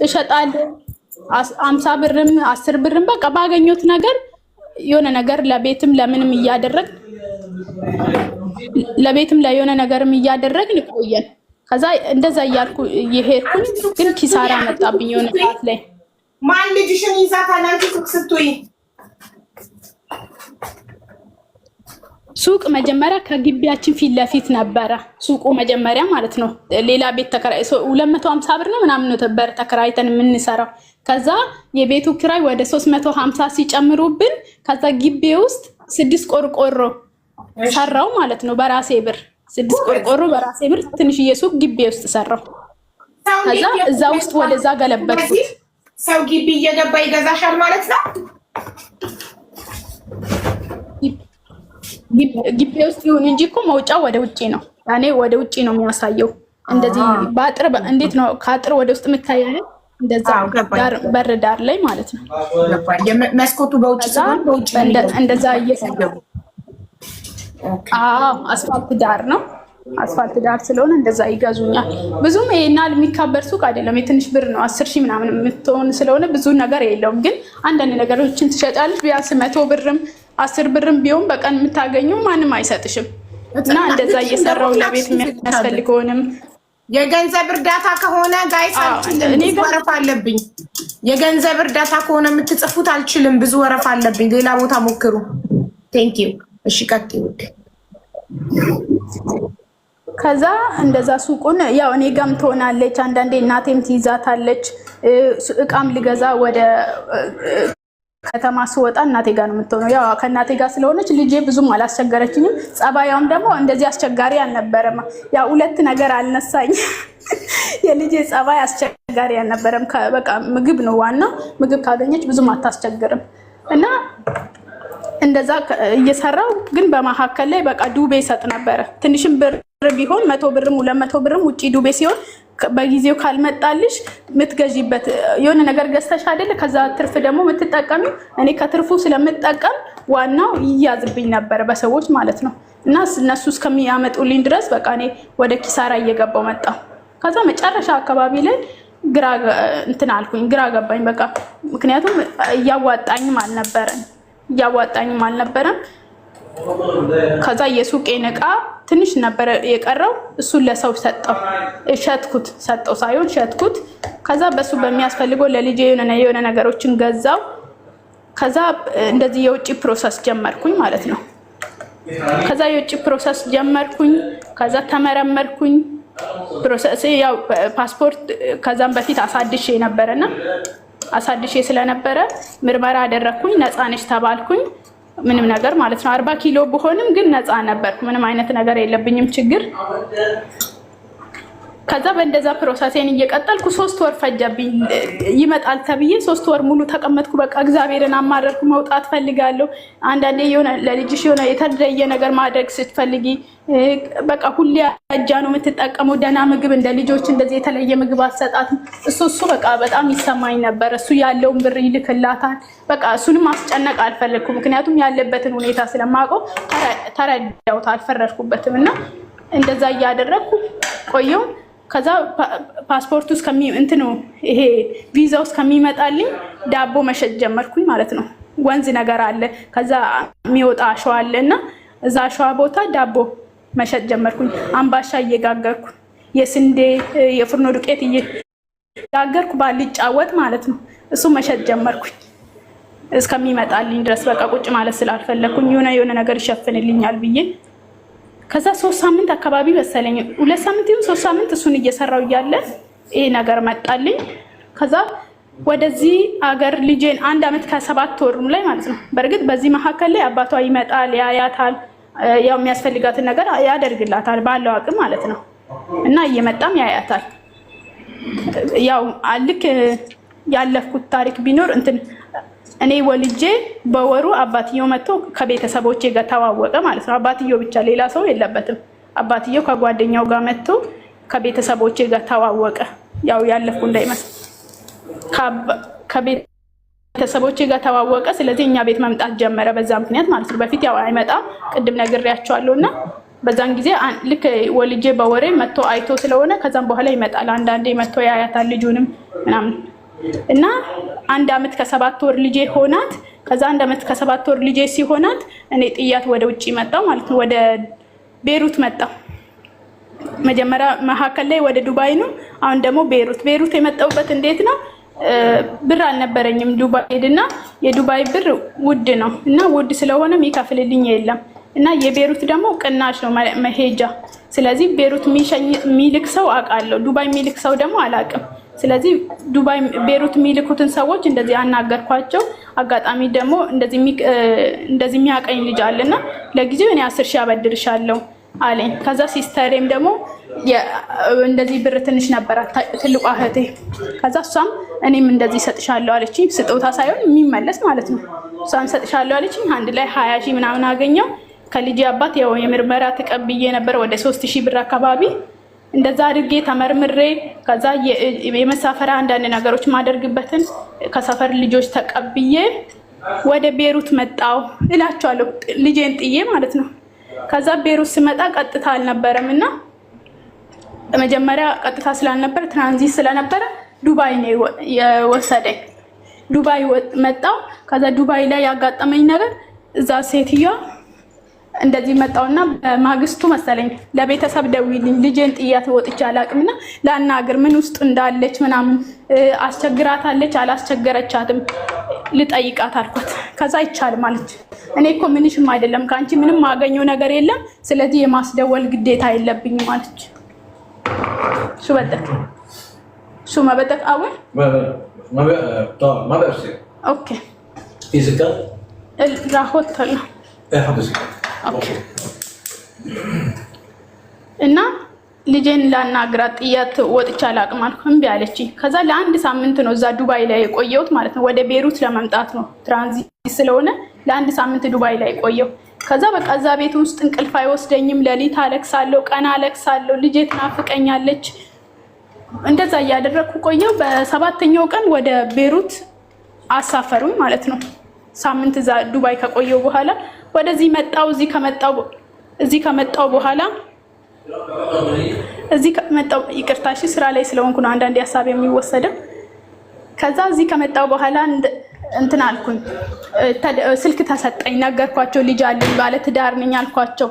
እሸጣለሁ 50 ብርም 10 ብርም በቃ ባገኙት ነገር የሆነ ነገር ለቤትም ለምንም እያደረግ ለቤትም ላይ የሆነ ነገርም እያደረግን ቆየን። ከዛ እንደዛ እያልኩ እየሄድኩኝ ግን ኪሳራ መጣብኝ የሆነ ሰዓት ላይ። ማን ልጅሽን ይዛታል አንቺ ስትይ? ሱቅ መጀመሪያ ከግቢያችን ፊት ለፊት ነበረ ሱቁ መጀመሪያ ማለት ነው። ሌላ ቤት ተከራይ 250 ብር ነው ምናምን ነበር ተከራይተን የምንሰራው። ከዛ የቤቱ ኪራይ ወደ 350 ሲጨምሩብን ከዛ ግቢ ውስጥ 6 ቆርቆሮ ሰራው ማለት ነው በራሴ ብር። 6 ቆርቆሮ በራሴ ብር ትንሽዬ ሱቅ ግቢ ውስጥ ሰራው። ከዛ እዛ ውስጥ ወደዛ ገለበጥኩት። ሰው ግቢ እየገባ ይገዛሻል ማለት ነው። ግቢ ውስጥ ይሁን እንጂ እኮ መውጫው ወደ ውጪ ነው። ያኔ ወደ ውጪ ነው የሚያሳየው። እንደዚህ በአጥር እንዴት ነው ከአጥር ወደ ውስጥ የምታያለው? እንደዛ በር ዳር ላይ ማለት ነው። መስኮቱ በውጪ ሲሆን በውጪ እንደዛ እየሰገቡ አስፋልት ዳር ነው። አስፋልት ዳር ስለሆነ እንደዛ ይገዙኛል። ብዙም ይሄናል የሚካበር ሱቅ አይደለም። የትንሽ ብር ነው 10 ሺህ ምናምን የምትሆን ስለሆነ ብዙ ነገር የለውም። ግን አንዳንድ ነገሮችን ትሸጣለች። ቢያንስ 100 ብርም 10 ብርም ቢሆን በቀን የምታገኙ ማንም አይሰጥሽም። እና እንደዛ እየሰራው ለቤት የሚያስፈልገውንም የገንዘብ እርዳታ ከሆነ ጋይስ እኔ ወረፋ አለብኝ። የገንዘብ እርዳታ ከሆነ የምትጽፉት አልችልም፣ ብዙ ወረፋ አለብኝ። ሌላ ቦታ ሞክሩ። ቴንክ ዩ። እሺ ቀጥይ። ከዛ እንደዛ ሱቁን ያው እኔ ጋም ትሆናለች፣ አንዳንዴ እናቴም ትይዛታለች። እቃም ልገዛ ወደ ከተማ ስወጣ እናቴ ጋር ነው የምትሆነው። ያው ከእናቴ ጋር ስለሆነች ልጄ ብዙም አላስቸገረችኝም። ጸባያውም ደግሞ እንደዚህ አስቸጋሪ አልነበረም። ያው ሁለት ነገር አልነሳኝ። የልጄ ጸባይ አስቸጋሪ አልነበረም። በቃ ምግብ ነው ዋናው። ምግብ ካገኘች ብዙም አታስቸግርም። እና እንደዛ እየሰራው ግን በመሀከል ላይ በቃ ዱቤ ይሰጥ ነበረ። ትንሽም ብር ቢሆን 100 ብርም 200 ብርም ውጪ ዱቤ ሲሆን በጊዜው ካልመጣልሽ ምትገዢበት የሆነ ነገር ገዝተሽ አይደል? ከዛ ትርፍ ደግሞ የምትጠቀሚው እኔ ከትርፉ ስለምጠቀም ዋናው ይያዝብኝ ነበር በሰዎች ማለት ነው። እና እነሱ እስከሚያመጡልኝ ድረስ በቃ እኔ ወደ ኪሳራ እየገባው መጣሁ። ከዛ መጨረሻ አካባቢ ላይ ግራ ገባኝ በቃ። ምክንያቱም እያዋጣኝም አልነበረም። ከዛ የሱቄን እቃ ትንሽ ነበር የቀረው፣ እሱን ለሰው ሸጥኩት። ከዛ በሱ በሚያስፈልገው ለልጄ የሆነ ነገሮችን ገዛው። ከዛ እንደዚህ የውጭ ፕሮሰስ ጀመርኩኝ ማለት ነው። ከዛ ተመረመርኩኝ። ፕሮሰስ ያው ፓስፖርት ከዛም በፊት አሳድሼ ነበርና አሳድሼ ስለነበረ ምርመራ አደረኩኝ። ነፃ ነሽ ተባልኩኝ። ምንም ነገር ማለት ነው 40 ኪሎ በሆንም ግን ነፃ ነበርኩ። ምንም አይነት ነገር የለብኝም ችግር። ከዛ በእንደዛ ፕሮሰሴን እየቀጠልኩ 3 ወር ፈጀብኝ። ይመጣል ተብዬ 3 ወር ሙሉ ተቀመጥኩ። በቃ እግዚአብሔርን አማረርኩ። መውጣት ፈልጋለሁ። አንዳንዴ የሆነ ለልጅሽ የሆነ የተለየ ነገር ማድረግ ስትፈልጊ በቃ ሁሌ አጃ ነው የምትጠቀመው። ደህና ምግብ እንደ ልጆች እንደዚህ የተለየ ምግብ አትሰጣትም። እሱ በቃ በጣም ይሰማኝ ነበር። እሱ ያለውን ብር ይልክላታል። በቃ እሱንም ማስጨነቅ አልፈለኩም። ምክንያቱም ያለበትን ሁኔታ ስለማውቀው ተረዳሁት፣ አልፈረድኩበትም። እና እንደዛ እያደረግኩ ቆየው። ከዛ ፓስፖርቱ ይሄ ቪዛው እስከሚመጣልኝ ዳቦ መሸጥ ጀመርኩኝ ማለት ነው። ወንዝ ነገር አለ፣ ከዛ የሚወጣ አሸዋ አለ እና እዛ አሸዋ ቦታ ዳቦ መሸጥ ጀመርኩኝ። አምባሻ እየጋገርኩ የስንዴ የፍርኖ ዱቄት እየጋገርኩ ባልጫ ወጥ ማለት ነው። እሱ መሸጥ ጀመርኩኝ እስከሚመጣልኝ ድረስ። በቃ ቁጭ ማለት ስላልፈለኩኝ የሆነ ነገር ይሸፍንልኛል ብዬ ከዛ 3 ሳምንት አካባቢ መሰለኝ 2 ሳምንት ይሁን 3 ሳምንት እሱን እየሰራው እያለ ይሄ ነገር መጣልኝ። ከዛ ወደዚህ አገር ልጄን 1 አመት ከ7 ወር ላይ ማለት ነው። በእርግጥ በዚህ መሀከል ላይ አባቷ ይመጣል፣ ያያታል፣ ያው የሚያስፈልጋትን ነገር ያደርግላታል ባለው አቅም ማለት ነው። እና እየመጣም ያያታል። ያው ልክ ያለፍኩት ታሪክ ቢኖር እኔ ወልጄ በወሩ አባትየው መጥቶ ከቤተሰቦቼ ጋር ተዋወቀ ማለት ነው። አባትየው ብቻ ሌላ ሰው የለበትም። አባትየው ከጓደኛው ጋር መጥቶ ከቤተሰቦቼ ጋር ተዋወቀ። ያው ያለፍኩ እንዳይመስል ከቤተሰቦቼ ጋር ተዋወቀ። ስለዚህ እኛ ቤት መምጣት ጀመረ በዛ ምክንያት ማለት ነው። በፊት ያው አይመጣም፣ ቅድም ነግሬያቸዋለሁና በዛን ጊዜ ልክ ወልጄ በወሬ መጥቶ አይቶ ስለሆነ ከዛም በኋላ ይመጣል። አንዳንዴ መጥቶ ያያታል ልጁንም ምናምን እና 1 ዓመት ከ7 ወር ልጄ ሆናት። ከዛ 1 ዓመት ከ7 ወር ልጄ ሲሆናት እኔ ጥያት ወደ ውጪ መጣሁ ማለት ነው። ወደ ቤሩት መጣሁ። መጀመሪያ መሀከል ላይ ወደ ዱባይ ነው። አሁን ደግሞ ቤሩት የመጣሁበት እንዴት ነው? ብር አልነበረኝም ዱባይ ሄድና የዱባይ ብር ውድ ነው እና ውድ ስለሆነ የሚከፍልልኝ የለም እና የቤሩት ደግሞ ቅናሽ ነው መሄጃ። ስለዚህ ቤሩት የሚልክ ሰው አውቃለሁ፣ ዱባይ የሚልክ ሰው ደግሞ አላውቅም። ስለዚህ ዱባይ ቤሩት የሚልኩትን ሰዎች እንደዚህ አናገርኳቸው። አጋጣሚ ደግሞ እንደዚህ የሚያቀኝ ልጅ አለና ለጊዜው እኔ 10 ሺህ አበድርሻለሁ አለኝ። ከዛ ሲስተሬም ደግሞ እንደዚህ ብር ትንሽ ነበራት ትልቋ እህቴ። ከዛ እሷም እኔም እንደዚህ ሰጥሻለሁ አለችኝ። ስጦታ ሳይሆን የሚመለስ ማለት ነው። እሷም ሰጥሻለሁ አለችኝ። አንድ ላይ 20 ሺህ ምናምን አገኘው። ከልጅ አባት ያው የምርመራ ተቀብዬ ነበር ወደ 3000 ብር አካባቢ እንደዛ አድርጌ ተመርምሬ ከዛ የመሳፈሪያ አንዳንድ ነገሮች ማደርግበትን ከሰፈር ልጆች ተቀብዬ ወደ ቤሩት መጣው እላቸዋለሁ፣ ልጄን ጥዬ ማለት ነው። ከዛ ቤሩት ስመጣ ቀጥታ አልነበረም እና መጀመሪያ ቀጥታ ስላልነበረ ትራንዚት ስለነበረ ዱባይ ነው የወሰደኝ። ዱባይ መጣው። ከዛ ዱባይ ላይ ያጋጠመኝ ነገር እዛ ሴትዮዋ እንደዚህ መጣውና በማግስቱ መሰለኝ ለቤተሰብ ደውይልኝ ልጄን ጥያት ወጥቼ አላቅምና ላናግር ምን ውስጥ እንዳለች ምናምን አስቸግራታለች አላስቸገረቻትም ልጠይቃት አልኳት። ከዛ አይቻልም አለች። እኔ እኮ ምንሽም አይደለም ካንቺ ምንም ማገኘው ነገር የለም፣ ስለዚህ የማስደወል ግዴታ የለብኝም አለች። شو بدك؟ شو ما بدك أول؟ ما طبعا ما بقى. اوكي. في زكاة؟ راح هلا. ايه حط زكاة. اوكي. እና ልጄን ላናግራት ጥያት ወጥቼ አላቅም አልኩ። እምቢ አለችኝ። ከዛ ለአንድ ሳምንት ነው እዛ ዱባይ ላይ የቆየሁት ማለት ነው። ወደ ቤሩት ለመምጣት ነው ትራንዚት ስለሆነ ለአንድ ሳምንት ዱባይ ላይ ቆየሁ። ከዛ በቃ እዛ ቤት ውስጥ እንቅልፍ አይወስደኝም። ሌሊት አለቅሳለሁ፣ ቀን አለቅሳለሁ። ልጄ ትናፍቀኛለች። እንደዛ እያደረኩ ቆየሁ። በሰባተኛው ቀን ወደ ቤሩት አሳፈሩኝ ማለት ነው። ሳምንት እዛ ዱባይ ከቆየሁ በኋላ ወደዚህ መጣሁ። እዚህ ከመጣሁ በኋላ ይቅርታሽ ስራ ላይ ስለሆንኩ ነው አንዳንዴ ሀሳብ የሚወሰደው። ከዛ እዚህ ከመጣሁ በኋላ እንትን አልኩኝ። ስልክ ተሰጠኝ፣ ነገርኳቸው። ልጅ አለኝ ባለ ትዳር ነኝ አልኳቸው።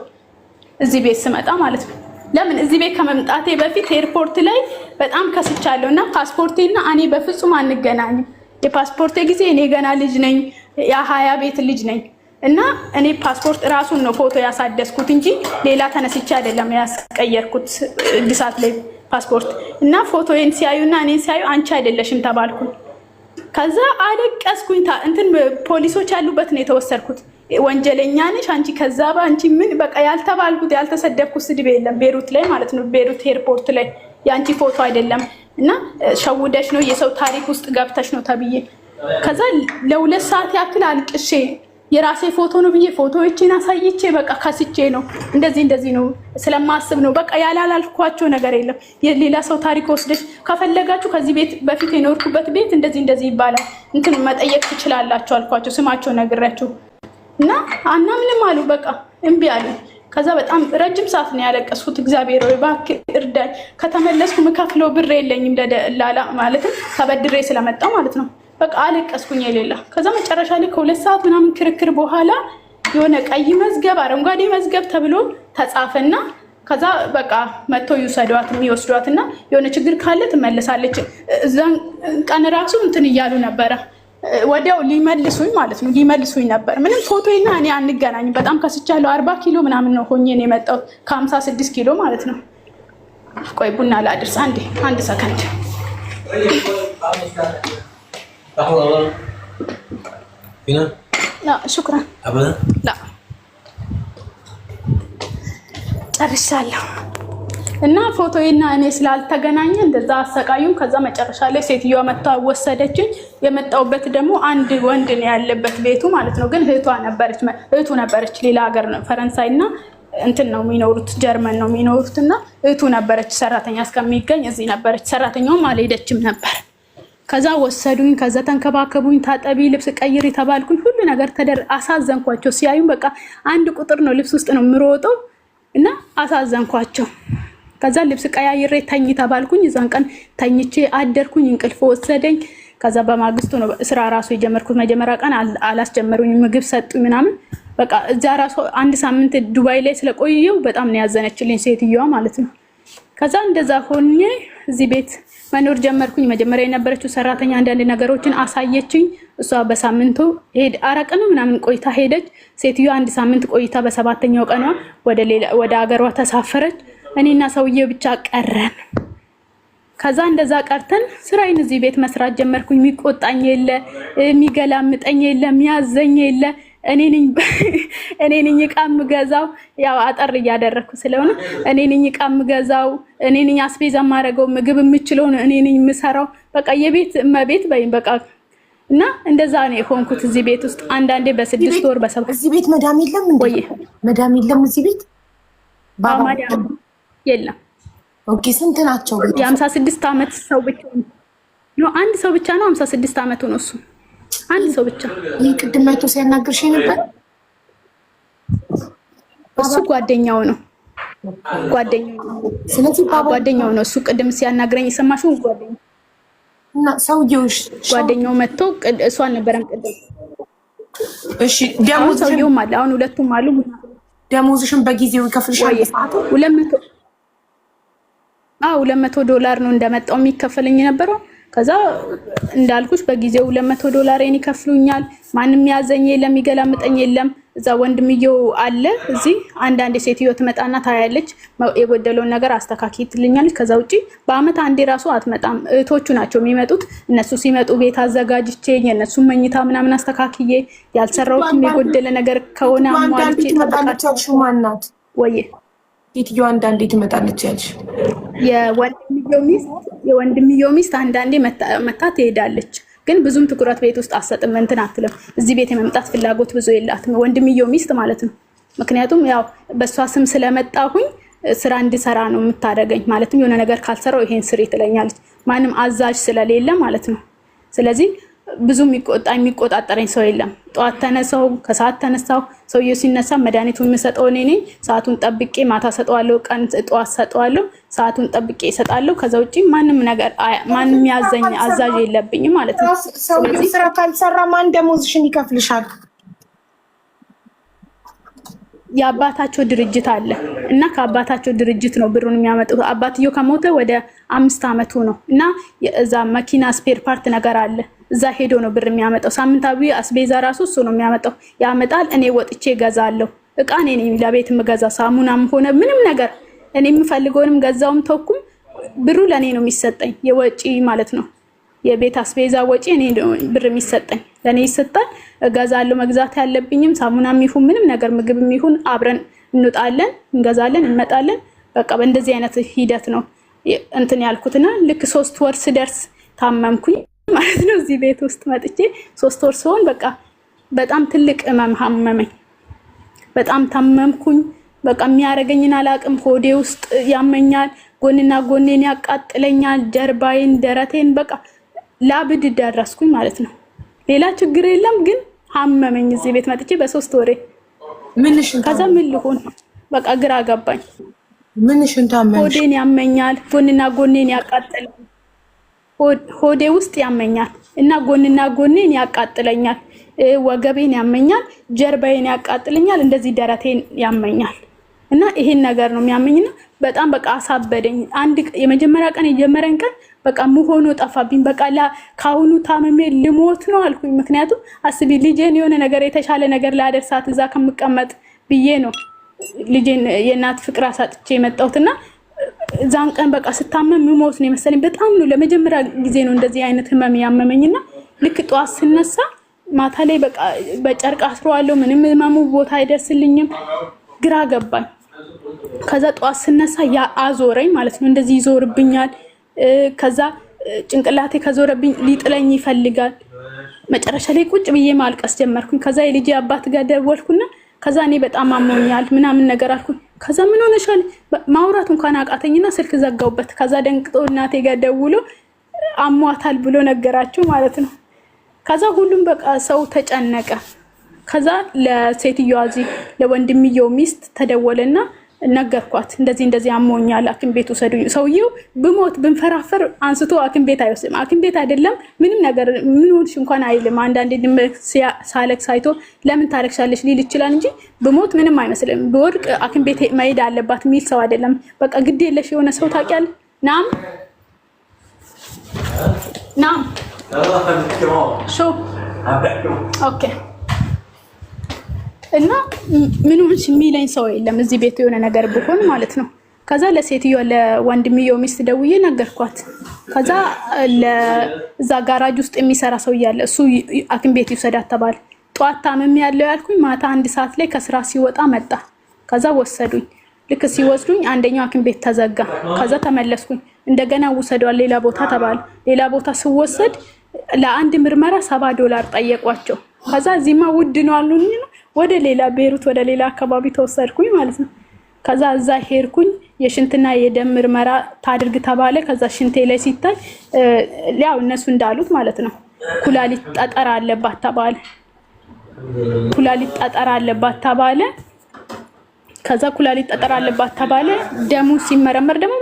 እዚህ ቤት ስመጣ ማለት ነው። ለምን እዚህ ቤት ከመምጣቴ በፊት ኤርፖርት ላይ በጣም ከስቻለሁና ፓስፖርቴና እኔ በፍጹም አንገናኝም። የፓስፖርቴ ጊዜ እኔ ገና ልጅ ነኝ፣ ያ20 ቤት ልጅ ነኝ እና እኔ ፓስፖርት ራሱን ነው ፎቶ ያሳደስኩት እንጂ ሌላ ተነስቼ አይደለም ያስቀየርኩት እድሳት ላይ ፓስፖርት። እና ፎቶዬን ሲያዩና እኔን ሲያዩ አንቺ አይደለሽም ተባልኩኝ። ከዛ አለቀስኩኝ። እንትን ፖሊሶች ያሉበት ነው የተወሰድኩት። ወንጀለኛ ነሽ አንቺ፣ ከዛ አንቺ ምን በቃ ያልተባልኩት ያልተሰደብኩት ስድብ የለም ቤሩት ላይ ማለት ነው። ቤሩት ኤርፖርት ላይ የአንቺ ፎቶ አይደለም እና ሸውደሽ ነው የሰው ታሪክ ውስጥ ገብተሽ ነው ተብዬ። ከዛ ለ2 ሰዓት ያክል አልቅሼ የራሴ ፎቶ ነው ብዬ ፎቶዎችን አሳይቼ በቃ ከስቼ ነው እንደዚህ ነው ስለማስብ ነው በቃ ያላልኳቸው ነገር የለም። የሌላ ሰው ታሪክ ወስደሽ ከፈለጋችሁ ከዚህ ቤት በፊት የኖርኩበት ቤት እንደዚህ ይባላል እንትን መጠየቅ ትችላላችሁ አልኳቸው። ስማቸው ነግሬያቸው እና አናምንም አሉ። በቃ እምቢ አሉ። ከዛ በጣም ረጅም ሰዓት ነው ያለቀስኩት። እግዚአብሔር ሆይ እባክህ እርዳኝ፣ ከተመለስኩ ምከፍለው ብር የለኝም ለላላ ማለትም ተበድሬ ስለመጣው ማለት ነው። በቃ አለቀስኩኝ የሌላ። ከዛ መጨረሻ ላይ ከ2 ሰዓት ምናምን ክርክር በኋላ የሆነ ቀይ መዝገብ አረንጓዴ መዝገብ ተብሎ ተጻፈና ከዛ በቃ መጥቶ ይወስዷት የሚወስዷትና የሆነ ችግር ካለ ትመለሳለች። እዛን ቀን ራሱ እንትን እያሉ ነበረ ወዲያው ሊመልሱኝ ማለት ነው። ሊመልሱኝ ነበር። ምንም ፎቶዬና እኔ አንገናኝም። በጣም ከስቻለሁ። 40 ኪሎ ምናምን ነው ሆኜ ነው የመጣሁት ከ56 ኪሎ ማለት ነው። ቆይ ቡና ላድርስ አንድ ሰከንድ። هنا؟ لا شكرا ابدا؟ لا ጨርሻለሁ። እና ፎቶዬና እኔ ስላልተገናኘ እንደዛ አሰቃዩም። ከዛ መጨረሻ ላይ ሴትዮዋ መጣ ወሰደችኝ። የመጣውበት ደግሞ አንድ ወንድ ነው ያለበት ቤቱ ማለት ነው። ግን እህቱ ነበረች ሌላ ሀገር ነው ፈረንሳይና እንትን ነው የሚኖሩት ጀርመን ነው የሚኖሩትና እህቱ ነበረች ሰራተኛ እስከሚገኝ እዚህ ነበረች። ሰራተኛውም አልሄደችም ነበር። ከዛ ወሰዱኝ። ከዛ ተንከባከቡኝ፣ ታጠቢ፣ ልብስ ቀይሪ ተባልኩኝ። ሁሉ ነገር አሳዘንኳቸው። ሲያዩኝ በቃ አንድ ቁጥር ነው ልብስ ውስጥ ነው የምሮጠው እና አሳዘንኳቸው። ከዛ ልብስ ቀያይሬ ተኝ ተባልኩኝ። እዛን ቀን ተኝቼ አደርኩኝ። እንቅልፍ ወሰደኝ። ከዛ በማግስቱ ነው ስራ ራሱ የጀመርኩት። መጀመሪያ ቀን አላስጀመሩኝ፣ ምግብ ሰጡኝ ምናምን። በቃ እዛ ራሱ አንድ ሳምንት ዱባይ ላይ ስለቆየው በጣም ነው ያዘነችልኝ ሴትዮዋ ማለት ነው። ከዛ እንደዛ ሆኜ እዚህ ቤት መኖር ጀመርኩኝ። መጀመሪያ የነበረችው ሰራተኛ አንዳንድ ነገሮችን አሳየችኝ። እሷ በሳምንቱ አረቀኑ ምናምን ቆይታ ሄደች። ሴትዮዋ አንድ ሳምንት ቆይታ በሰባተኛው ቀኗ ወደ ሀገሯ ተሳፈረች። እኔና ሰውዬው ብቻ ቀረን። ከዛ እንደዛ ቀርተን ስራዬን እዚህ ቤት መስራት ጀመርኩኝ። የሚቆጣኝ የለ፣ የሚገላምጠኝ የለ፣ የሚያዘኝ የለ። እኔ ነኝ ዕቃ የምገዛው። ያው አጠር እያደረኩ ስለሆነ እኔ ነኝ ዕቃ የምገዛው፣ እኔ ነኝ አስቤዛ የማደርገው፣ ምግብ የምችለው እኔ ነኝ የምሰራው። በቃ የቤት እመቤት በይኝ በቃ። እና እንደዛ ነው የሆንኩት እዚህ ቤት ውስጥ። አንዳንዴ በ6 ወር በ7 እዚህ ቤት መዳም የለም እንዴ? መዳም የለም እዚህ ቤት? ባባ የለም። ኦኬ ስንት ናቸው? የ56 ዓመት ሰው ብቻ ነው። አንድ ሰው ብቻ ነው 56 ዓመቱ ነው እሱ። አንድ ሰው ብቻ። ይሄ ቅድም መቶ ሲያናግርሽ ነበር። እሱ ጓደኛው ነው። ስለዚህ ጓደኛው ነው እሱ። ቅድም ሲያናግረኝ የሰማሽው ጓደኛው እና ሰውዬውሽ ጓደኛው መጥቶ እሱ አልነበረም ቅድም። እሺ ደሞዝ ሰውዬውም አለ። አሁን ሁለቱም አሉ። ደሞዝሽን በጊዜው ይከፍልሻል? $200 ነው እንደመጣው የሚከፈለኝ የነበረው። ከዛ እንዳልኩሽ በጊዜው $200 ይከፍሉኛል። ማንም ያዘኝ የለም፣ ይገላምጠኝ የለም። እዛ ወንድምየው አለ እዚህ። አንዳንድ ሴትዮ ትመጣና ታያለች፣ የጎደለውን ነገር አስተካክልኛለች። ከዛ ውጪ በአመት አንዴ ራሱ አትመጣም። እህቶቹ ናቸው የሚመጡት። እነሱ ሲመጡ ቤት አዘጋጅቼ የነሱ መኝታ ምናምን አስተካክዬ ያልሰራሁትም የጎደለ ነገር ከሆነ አሟልቼ ተጠቃችሁ። ማናት ወይ ሴትዮ አንዳንዴ ትመጣለች ያልሽ? የወንድምየው ሚስት አንዳንዴ መታ ትሄዳለች። ግን ብዙም ትኩረት ቤት ውስጥ አሰጥም እንትን አትልም። እዚህ ቤት የመምጣት ፍላጎት ብዙ የላትም፣ ወንድምየው ሚስት ማለት ነው። ምክንያቱም ያው በሷ ስም ስለመጣሁኝ ስራ እንድሰራ ነው የምታደርገኝ። ማለትም የሆነ ነገር ካልሰራው ይሄን ስሪ ትለኛለች። ማንም አዛዥ ስለሌለ ማለት ነው። ስለዚህ ብዙ የሚቆጣጠረኝ ሰው የለም። ጠዋት ተነሳው፣ ከሰዓት ተነሳው፣ ሰውየው ሲነሳ መድኃኒቱን የምሰጠው እኔ ነኝ። ሰዓቱን ጠብቄ ማታ ሰጠዋለሁ፣ ቀን ጠዋት ሰጠዋለሁ። ሰዓቱን ጠብቄ እሰጣለሁ። ከዛ ውጪ ማንም ያዘኝ አዛዥ የለብኝም ማለት ነው። ሰውየው ስራ ካልሰራ ማን ደሞዝሽን ይከፍልሻል? የአባታቸው ድርጅት አለ እና ከአባታቸው ድርጅት ነው ብሩን የሚያመጡት። አባትየው ከሞተ ወደ 5 ዓመቱ ነው እና እዛ መኪና ስፔር ፓርት ነገር አለ፣ እዛ ሄዶ ነው ብር የሚያመጣው። ሳምንታዊ አስቤዛ ራሱ እሱ ነው የሚያመጣው። ያመጣል፣ እኔ ወጥቼ ገዛለሁ። እቃ እኔ ነኝ ለቤት የምገዛ፣ ሳሙናም ሆነ ምንም ነገር እኔ የምፈልገውንም ገዛውም ተውኩም ብሩ ለኔ ነው የሚሰጠኝ። የወጪ ማለት ነው የቤት አስቤዛ ወጪ እኔ ብር የሚሰጠኝ ለኔ ይሰጣል። እገዛለሁ። መግዛት ያለብኝም ሳሙናም ይሁን ምንም ነገር ምግብም ይሁን አብረን እንወጣለን፣ እንገዛለን፣ እንመጣለን። በቃ በእንደዚህ አይነት ሂደት ነው እንትን ያልኩትና ልክ 3 ወር ስደርስ ታመምኩኝ ማለት ነው። እዚህ ቤት ውስጥ መጥቼ 3 ወር ሲሆን በቃ በጣም ትልቅ ህመም አመመኝ። በጣም ታመምኩኝ። በቃ የሚያረገኝን አላቅም። ሆዴ ውስጥ ያመኛል፣ ጎንና ጎኔን ያቃጥለኛል፣ ጀርባዬን፣ ደረቴን በቃ ላብድ ደረስኩኝ ማለት ነው። ሌላ ችግር የለም ግን አመመኝ። እዚህ ቤት መጥቼ በ3 ወሬ ከዛ ምን ልሆን በቃ ግራ ገባኝ። ምንሽን ታመምሽ? ሆዴን ያመኛል፣ ጎንና ጎኔን ያቃጥለኛል። ሆዴ ውስጥ ያመኛል እና ጎንና ጎኔን ያቃጥለኛል። ወገቤን ያመኛል፣ ጀርባዬን ያቃጥለኛል፣ እንደዚህ ደረቴን ያመኛል። እና ይሄን ነገር ነው የሚያመኝና በጣም በቃ አሳበደኝ። የመጀመሪያ ቀን የጀመረን ቀን በቃ መሆኑ ጠፋብኝ። በቃ ካሁኑ ታመሜ ልሞት ነው አልኩኝ። ምክንያቱም አስቢ ልጄን የሆነ ነገር የተሻለ ነገር ላደርሳት እዛ ከምቀመጥ ብዬ ነው ልጄን የእናት ፍቅር አሳጥቼ የመጣሁትና እዛን ቀን በቃ ስታመም ሞት ነው የመሰለኝ። በጣም ነው ለመጀመሪያ ጊዜ ነው እንደዚህ አይነት ህመም ያመመኝና ልክ ጠዋት ስነሳ ማታ ላይ በቃ በጨርቅ አስረዋለሁ። ምንም ህመሙ ቦታ አይደርስልኝም። ግራ ገባኝ። ከዛ ጠዋት ስነሳ ያ አዞረኝ ማለት ነው። እንደዚህ ይዞርብኛል። ከዛ ጭንቅላቴ ከዞረብኝ ሊጥለኝ ይፈልጋል። መጨረሻ ላይ ቁጭ ብዬ ማልቀስ ጀመርኩኝ። ከዛ የልጄ አባት ጋር ደወልኩና ከዛ እኔ በጣም አሞኛል ምናምን ነገር አልኩኝ። ከዛ ምን ሆነሻል? ማውራት እንኳን አቃተኝና ስልክ ዘጋውበት። ከዛ ደንቅጦ እናቴ ጋር ደውሎ አሟታል ብሎ ነገራችሁ ማለት ነው። ከዛ ሁሉም በቃ ሰው ተጨነቀ። ከዛ ለሴትዮዋ እዚህ ለወንድምየው ሚስት ተደወለና ነገርኳት። እንደዚህ አሞኛል ሐኪም ቤት ወሰዱኝ። ሰውየው ብሞት ብንፈራፈር አንስቶ ሐኪም ቤት አይወስድም። ሐኪም ቤት አይደለም ምንም ነገር ምን ሆንሽ እንኳን አይልም። አንዳንዴ ሳለቅስ አይቶ ለምን ታለቅሻለሽ ሊል ይችላል እንጂ ብሞት ምንም አይመስልም። ብወድቅ ሐኪም ቤት መሄድ አለባት የሚል ሰው አይደለም። በቃ ግድ የለሽ የሆነ ሰው ታውቂያለሽ። ናም ሾ ኦኬ። እና ምንም የሚለኝ ሰው የለም እዚህ ቤት የሆነ ነገር ብሆን ማለት ነው። ከዛ ለሴትዮዋ ለወንድምየው ሚስት ደውዬ ነገርኳት። ከዛ ለዛ ጋራጅ ውስጥ የሚሰራ ሰው እያለ እሱ ሐኪም ቤት ይወሰዳት ተባለ። ጧት ታመም ያለው ያልኩኝ ማታ 1 ሰዓት ላይ ከስራ ሲወጣ መጣ። ከዛ ወሰዱኝ። ልክ ሲወስዱኝ አንደኛው ሐኪም ቤት ተዘጋ። ከዛ ተመለስኩኝ። እንደገና ውሰዷል ሌላ ቦታ ተባለ። ሌላ ቦታ ስወሰድ ለአንድ ምርመራ $70 ጠየቋቸው። ከዛ እዚህማ ውድ ነው አሉኝ። ወደ ሌላ ቤሩት ወደ ሌላ አካባቢ ተወሰድኩኝ ማለት ነው። ከዛ እዛ ሄድኩኝ። የሽንትና የደም ምርመራ ታድርግ ተባለ። ከዛ ሽንቴ ላይ ሲታይ ያው እነሱ እንዳሉት ማለት ነው ኩላሊት ጠጠር አለባት ተባለ። ኩላሊት ጠጠር አለባት ተባለ። ከዛ ኩላሊት ጠጠር አለባት ተባለ። ደሙ ሲመረመር ደግሞ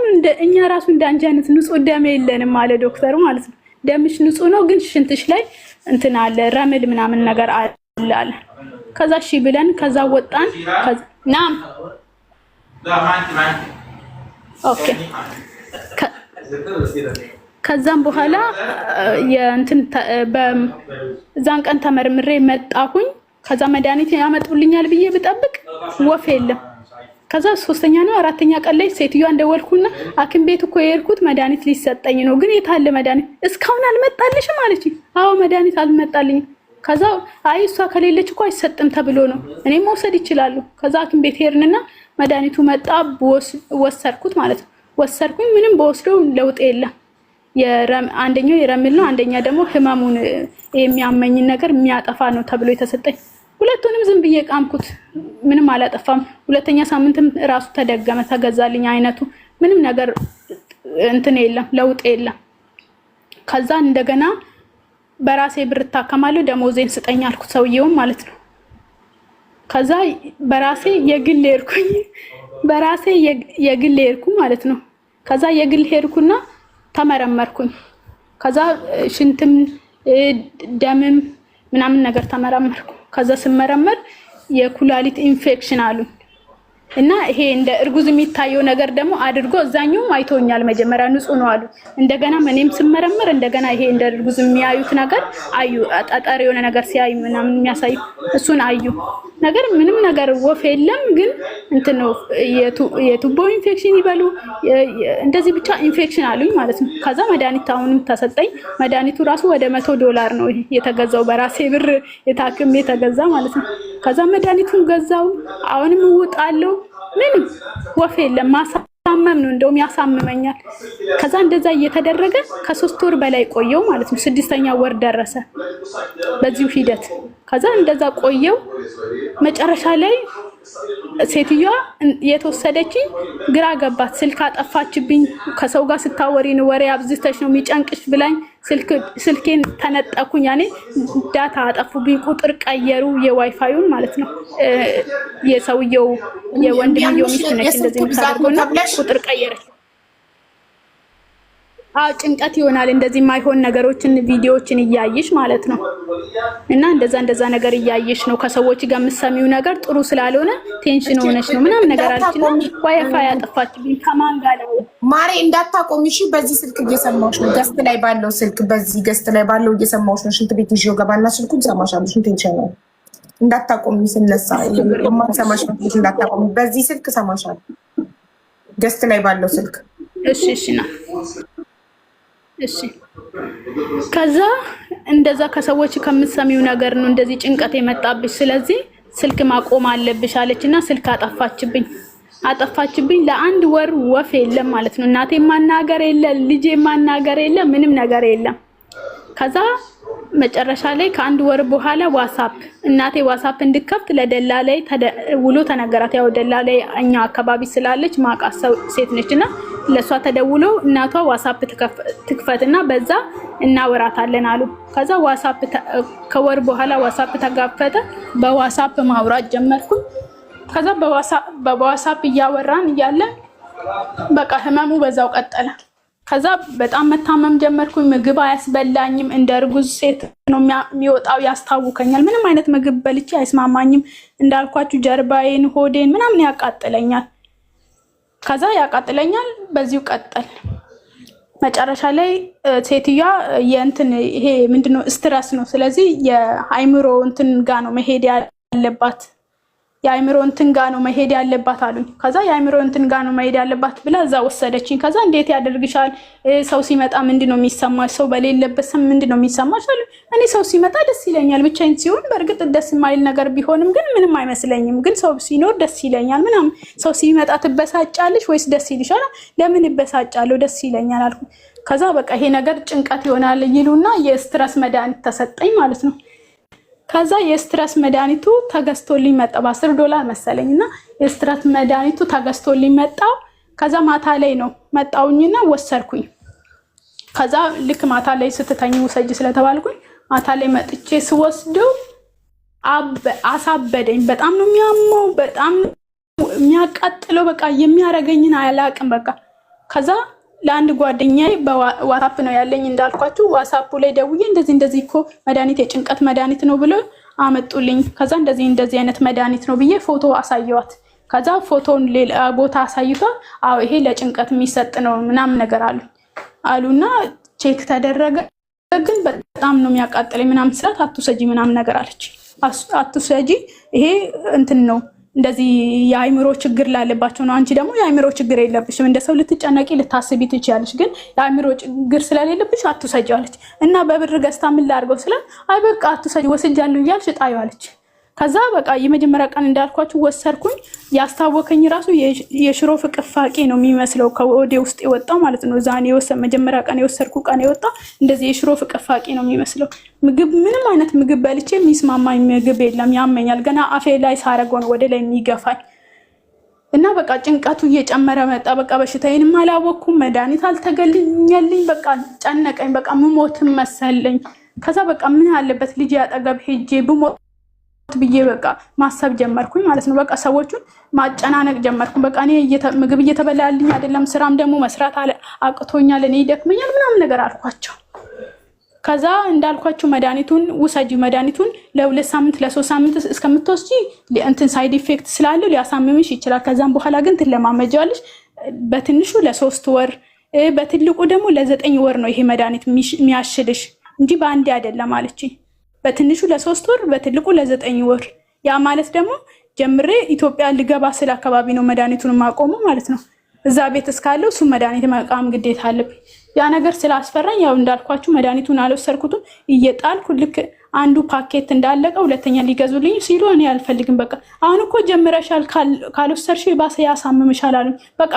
እኛ ራሱ እንዳንቺ አይነት ንጹህ ደም የለንም አለ ዶክተሩ ማለት ነው። ደምሽ ንጹህ ነው ግን ሽንትሽ ላይ እንትን አለ ረምል ምናምን ነገር አለ። ከዛ እሺ ብለን ከዛ ወጣን። ናም ኦኬ። ከዛም በኋላ የእንትን በዛን ቀን ተመርምሬ መጣሁኝ። ከዛ መድኃኒት ያመጡልኛል ብዬ ብጠብቅ ወፍ የለም። ከዛ 3ኛ ነው 4ኛ ቀን ላይ ሴትዮዋ እንደወልኩና ሐኪም ቤት እኮ የሄድኩት መድኃኒት ሊሰጠኝ ነው ግን የት አለ መድኃኒት እስካሁን አልመጣልሽም አለች። አዎ መድኃኒት አልመጣልኝም። ከዛ አይ እሷ ከሌለች እኮ አይሰጥም ተብሎ ነው እኔም መውሰድ ይችላሉ። ከዛ ሐኪም ቤት ሄድንና መድኃኒቱ መጣ። ወሰድኩት ማለት ነው። ወሰድኩኝ ምንም በወስደው ለውጥ የለም። አንደኛው የረምል ነው፣ አንደኛ ደግሞ ህመሙን የሚያመኝ ነገር የሚያጠፋ ነው ተብሎ የተሰጠኝ። ሁለቱንም ዝም ብዬ ቃምኩት፣ ምንም አላጠፋም። 2ኛ ሳምንትም ራሱ ተደገመ፣ ተገዛልኝ አይነቱ ምንም ነገር እንትን የለም፣ ለውጥ የለም። ከዛ እንደገና በራሴ ብር ታከማለሁ ደሞዜን ስጠኝ አልኩት ሰውየውም ማለት ነው። ከዛ በራሴ የግል ሄድኩኝ፣ በራሴ የግል ሄድኩ ማለት ነው። ከዛ የግል ሄድኩና ተመረመርኩኝ። ከዛ ሽንትም ደምም ምናምን ነገር ተመረመርኩ። ከዛ ስመረመር የኩላሊት ኢንፌክሽን አሉኝ እና ይሄ እንደ እርጉዝ የሚታየው ነገር ደግሞ አድርጎ እዛኛውም አይቶኛል። መጀመሪያ ንጹህ ነው አሉ። እንደገና እኔም ስመረመር እንደገና ይሄ እንደ እርጉዝ የሚያዩት ነገር አዩ። ጠጠር የሆነ ነገር ሲያዩ ምናምን የሚያሳዩ እሱን አዩ። ነገር ምንም ነገር ወፍ የለም ግን እንትን ነው የቱቦ ኢንፌክሽን ይበሉ እንደዚህ ብቻ ኢንፌክሽን አሉኝ ማለት ነው። ከዛ መድኃኒት አሁንም ተሰጠኝ። መድኃኒቱ ራሱ ወደ $100 ነው የተገዛው፣ በራሴ ብር የታክም የተገዛ ማለት ነው። ከዛ መድኃኒቱን ገዛው። አሁንም እውጣለሁ ምንም ወፍ የለም። ማሳመም ነው እንደውም ያሳምመኛል። ከዛ እንደዛ እየተደረገ ከ3 ወር በላይ ቆየው ማለት ነው። 6ኛ ወር ደረሰ በዚሁ ሂደት። ከዛ እንደዛ ቆየው። መጨረሻ ላይ ሴትዮዋ የተወሰደችኝ ግራ ገባት። ስልክ አጠፋችብኝ። ከሰው ጋር ስታወሪ ነው ወሬ አብዝተሽ ነው የሚጨንቅሽ ብላኝ ስልኬን ተነጠኩኝ። ያኔ ዳታ አጠፉብኝ። ቁጥር ቀየሩ፣ የዋይፋዩን ማለት ነው። የሰውየው የወንድምየው ሚስት ነች እንደዚህ የምታደርገውና ቁጥር ቀየረች። አዎ ጭንቀት ይሆናል እንደዚህ የማይሆን ነገሮችን ቪዲዮዎችን እያየሽ ማለት ነው። እና እንደዛ ነገር እያየሽ ነው ከሰዎች ጋር የምትሰሚው ነገር ጥሩ ስላልሆነ ቴንሽን ሆነሽ ነው ምናምን ነገር አለችና ዋይፋይ ያጠፋችብኝ። ከማን ጋር ነው ማሬ እንዳታቆሚ እሺ። በዚህ ስልክ እየሰማሁሽ ነው፣ ገስት ላይ ባለው ስልክ፣ በዚህ ገስት ላይ ባለው እየሰማሁሽ ነው። ሽንት ቤት ይዤው ገባና ስልኩን ሰማሻለሁ። ሽንት ይቻላል እንዳታቆሚ ስነሳ የማትሰማሽ ነው። እንዳታቆሚ በዚህ ስልክ ሰማሻለሁ፣ ገስት ላይ ባለው ስልክ። እሺ ና እሺ። ከዛ እንደዛ ከሰዎች ከምትሰሚው ነገር ነው እንደዚህ ጭንቀት የመጣብሽ፣ ስለዚህ ስልክ ማቆም አለብሽ አለችና ስልክ አጠፋችብኝ። ለ1 ወር ወፍ የለም ማለት ነው። እናቴ ማናገር የለ፣ ልጄ ማናገር የለ፣ ምንም ነገር የለም። ከዛ መጨረሻ ላይ ከ1 ወር በኋላ እናቴ ዋትስአፕ እንድከፍት ለደላላይ ውሎ ተነገራት። ያው ደላላይ እኛ አካባቢ ስላለች ማቃስ ሴት ነችና ለሷ ተደውሎ እናቷ ዋትስአፕ ትክፈትና በዛ እናወራታለን አሉ። ከዛ ዋትስአፕ ከወር በኋላ ዋትስአፕ ተጋፈተ። በዋትስአፕ ማውራት ጀመርኩ። ከዛ በዋትስአፕ እያወራን እያለ በቃ ህመሙ በዛው ቀጠለ። ከዛ በጣም መታመም ጀመርኩኝ። ምግብ አያስበላኝም። እንደ እርጉዝ ሴት ነው የሚወጣው፣ ያስታውከኛል። ምንም አይነት ምግብ በልቼ አይስማማኝም። እንዳልኳችሁ ጀርባዬን፣ ሆዴን ምናምን ያቃጥለኛል። ከዛ ያቃጥለኛል። በዚሁ ቀጠል። መጨረሻ ላይ ሴትዮዋ የእንትን ይሄ ምንድነው ስትረስ ነው፣ ስለዚህ የአይምሮ እንትን ጋ ነው መሄድ ያለባት የአይምሮ እንትን ጋ ነው መሄድ ያለባት አሉኝ። ከዛ የአይምሮ እንትን ጋ ነው መሄድ ያለባት ብላ እዛ ወሰደችኝ። ከዛ እንዴት ያደርግሻል? ሰው ሲመጣ ምንድነው የሚሰማሽ? ሰው በሌለበት ሰም ምንድነው የሚሰማሽ አሉ። እኔ ሰው ሲመጣ ደስ ይለኛል። ብቻዬን ሲሆን በእርግጥ ደስ የማይል ነገር ቢሆንም ግን ምንም አይመስለኝም። ግን ሰው ሲኖር ደስ ይለኛል ምናምን። ሰው ሲመጣ ትበሳጫለሽ ወይስ ደስ ይልሻል? ለምን እበሳጫለሁ? ደስ ይለኛል አልኩ። ከዛ በቃ ይሄ ነገር ጭንቀት ይሆናል ይሉና የስትረስ መድኃኒት ተሰጠኝ ማለት ነው። ከዛ የስትረስ መድኃኒቱ ተገዝቶልኝ መጣ $10 መሰለኝና የስትረስ መድኃኒቱ ተገዝቶልኝ መጣ። ከዛ ማታ ላይ ነው መጣውኝና ወሰርኩኝ። ከዛ ልክ ማታ ላይ ስትተኝ ውሰጂ ስለተባልኩኝ ማታ ላይ መጥቼ ስወስደው አሳበደኝ። በጣም ነው የሚያመው፣ በጣም የሚያቃጥለው፣ በቃ የሚያረገኝን አያላቅም በቃ። ከዛ ለአንድ ጓደኛዬ በዋትስአፕ ነው ያለኝ እንዳልኳችሁ፣ ዋትስአፑ ላይ ደውዬ እንደዚህ እኮ መድኃኒት የጭንቀት መድኃኒት ነው ብሎ አመጡልኝ። ከዛ እንደዚህ አይነት መድኃኒት ነው ብዬ ፎቶ አሳየዋት። ከዛ ፎቶን ሌላ ቦታ አሳይቷ አዎ ይሄ ለጭንቀት የሚሰጥ ነው ምናምን ነገር አሉና ቼክ ተደረገ። ግን በጣም ነው የሚያቃጥለኝ ምናምን ስላት አትውሰጂ ምናምን ነገር አለች። አትውሰጂ ይሄ እንትን ነው እንደዚህ የአይምሮ ችግር ላለባቸው ነው። አንቺ ደግሞ የአይምሮ ችግር የለብሽም። እንደሰው ልትጨነቂ ልታስቢ ትችያለሽ፣ ግን የአይምሮ ችግር ስለሌለብሽ አትውሰጂ አለች። እና በብር ገዝታ ምን ላድርገው ስለ አይ በቃ አትውሰጂ ወስጃለሁ እያልሽ ጣዩ አለች። ከዛ በቃ የመጀመሪያ ቀን እንዳልኳችሁ ወሰርኩኝ። ያስታወከኝ ራሱ የሽሮ ፍቅፋቂ ነው የሚመስለው ከወዴ ውስጥ የወጣው ማለት ነው። ዛኔ መጀመሪያ ቀን የወሰርኩ ቀን የወጣ እንደዚህ የሽሮ ፍቅፋቂ ነው የሚመስለው። ምግብ ምንም አይነት ምግብ በልቼ የሚስማማኝ ምግብ የለም፣ ያመኛል። ገና አፌ ላይ ሳረገው ነው ወደ ላይ የሚገፋኝ። እና በቃ ጭንቀቱ እየጨመረ መጣ። በቃ በሽታዬንም አላወኩም፣ መድኃኒት አልተገኘልኝ። በቃ ጨነቀኝ፣ በቃ ምሞትም መሰለኝ። ከዛ በቃ ምን ያለበት ልጅ ያጠገብ ሄጄ ብሞት ብዬ በቃ ማሰብ ጀመርኩኝ ማለት ነው። በቃ ሰዎቹን ማጨናነቅ ጀመርኩኝ። በቃ እኔ ምግብ እየተበላልኝ አይደለም፣ ስራም ደግሞ መስራት አቅቶኛል፣ እኔ ይደክመኛል ምናምን ነገር አልኳቸው። ከዛ እንዳልኳችሁ መድኃኒቱን ውሰጂ፣ መድኃኒቱን ለ2 ሳምንት ለ3 ሳምንት እስከምትወስጂ እንትን ሳይድ ኢፌክት ስላለው ሊያሳምምሽ ይችላል። ከዛም በኋላ ግን ትለማመጃለሽ። በትንሹ ለ3 ወር በትልቁ ደግሞ ለ9 ወር ነው ይሄ መድኃኒት የሚያሽልሽ እንጂ በአንዴ አይደለም አለችኝ። በትንሹ ለ3 ወር በትልቁ ለ9 ወር። ያ ማለት ደግሞ ጀምሬ ኢትዮጵያ ልገባ ስለ አካባቢ ነው መድኃኒቱን ማቆመው ማለት ነው። እዛ ቤት እስካለው እሱ መድኃኒት መቃም ግዴታ አለብኝ። ያ ነገር ስላስፈራኝ ያው እንዳልኳችሁ መድኃኒቱን አልወሰድኩትም። እየጣልኩ ልክ አንዱ ፓኬት እንዳለቀ ሁለተኛ ሊገዙልኝ ሲሉ እኔ አልፈልግም፣ በቃ አሁን እኮ ጀምረሻል ካልወሰድሽ ባሰ ያሳምምሻል አሉኝ። በቃ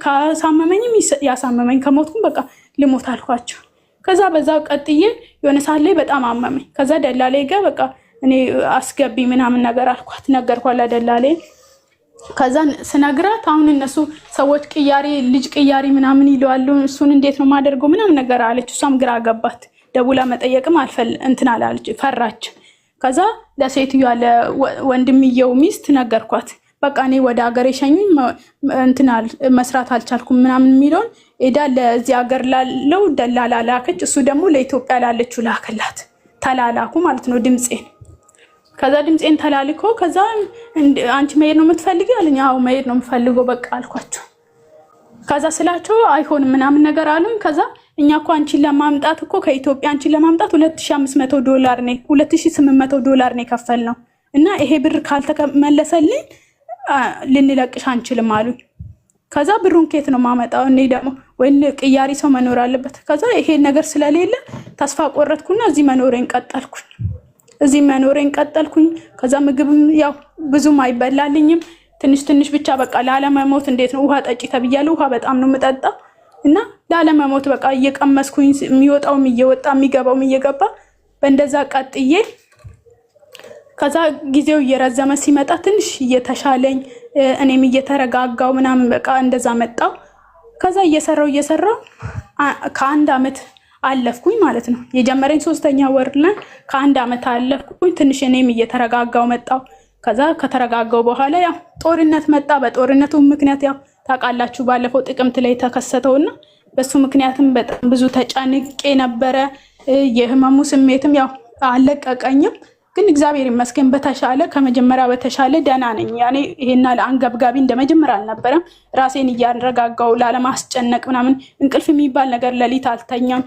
ካሳመመኝም ያሳመመኝ፣ ከሞትኩም በቃ ልሞት አልኳቸው። ከዛ በዛው ቀጥዬ የሆነ ሰዓት ላይ በጣም አመመኝ። ከዛ ደላሌ ጋር በቃ እኔ አስገቢ ምናምን ነገር አልኳት፣ ነገርኳት ለደላሌ። ከዛ ስነግራት አሁን እነሱ ሰዎች ልጅ ቅያሪ ምናምን ይለዋሉ፣ እሱን እንዴት ነው ማደርገው ምናምን ነገር አለች። እሷም ግራ ገባት። ደውላ መጠየቅም እንትን አላለች፣ ፈራች። ከዛ ለሴትዮዋ ለወንድምየው ሚስት ነገርኳት። በቃ እኔ ወደ ሀገር የሸኙኝ እንትናል መስራት አልቻልኩም ምናምን የሚለውን ሄዳ ለዚህ ሀገር ላለው ደላላ ላከች። እሱ ደግሞ ለኢትዮጵያ ላለችው ላከላት። ተላላኩ ማለት ነው ድምፄን። ከዛ ድምፄን ተላልኮ ከዛ አንቺ መሄድ ነው የምትፈልጊው አለኝ። አዎ መሄድ ነው የምፈልገው በቃ አልኳቸው። ከዛ ስላቸው አይሆንም ምናምን ነገር አሉኝ። ከዛ እኛ እኮ አንቺን ለማምጣት እኮ ከኢትዮጵያ አንቺን ለማምጣት $2500 ነው $2800 ነው የከፈልነው እና ይሄ ብር ካልተመለሰልኝ ልንለቅሽ አንችልም አሉኝ። ከዛ ብሩን ከየት ነው ማመጣው? እኔ ደግሞ ወይ ቅያሪ ሰው መኖር አለበት። ከዛ ይሄ ነገር ስለሌለ ተስፋ ቆረጥኩና እዚህ መኖሬን ቀጠልኩኝ። ከዛ ምግብም ያው ብዙም አይበላልኝም፣ ትንሽ ብቻ በቃ ላለመሞት እንዴት ነው ውሃ ጠጪ ተብያለሁ። ውሃ በጣም ነው የምጠጣው እና ላለመሞት በቃ እየቀመስኩኝ የሚወጣውም እየወጣ የሚገባውም እየገባ በእንደዛ ቀጥዬ ከዛ ጊዜው እየረዘመ ሲመጣ ትንሽ እየተሻለኝ እኔም እየተረጋጋው ምናምን በቃ እንደዛ መጣው። ከዛ እየሰራው ከ1 አመት አለፍኩኝ ማለት ነው። የጀመረኝ 3ኛ ወር ላይ ከ1 አመት አለፍኩኝ። ትንሽ እኔም እየተረጋጋው መጣው። ከዛ ከተረጋጋው በኋላ ያው ጦርነት መጣ። በጦርነቱ ምክንያት ያው ታውቃላችሁ ባለፈው ጥቅምት ላይ ተከሰተውና በሱ ምክንያትም በጣም ብዙ ተጨንቄ ነበረ። የህመሙ ስሜትም ያው አለቀቀኝም። ግን እግዚአብሔር ይመስገን በተሻለ ከመጀመሪያ በተሻለ ደህና ነኝ። ያኔ ይሄና ለአንገብጋቢ እንደመጀመሪያ አልነበረም። ራሴን እያረጋጋው ላለማስጨነቅ ምናምን እንቅልፍ የሚባል ነገር ለሊት አልተኛም።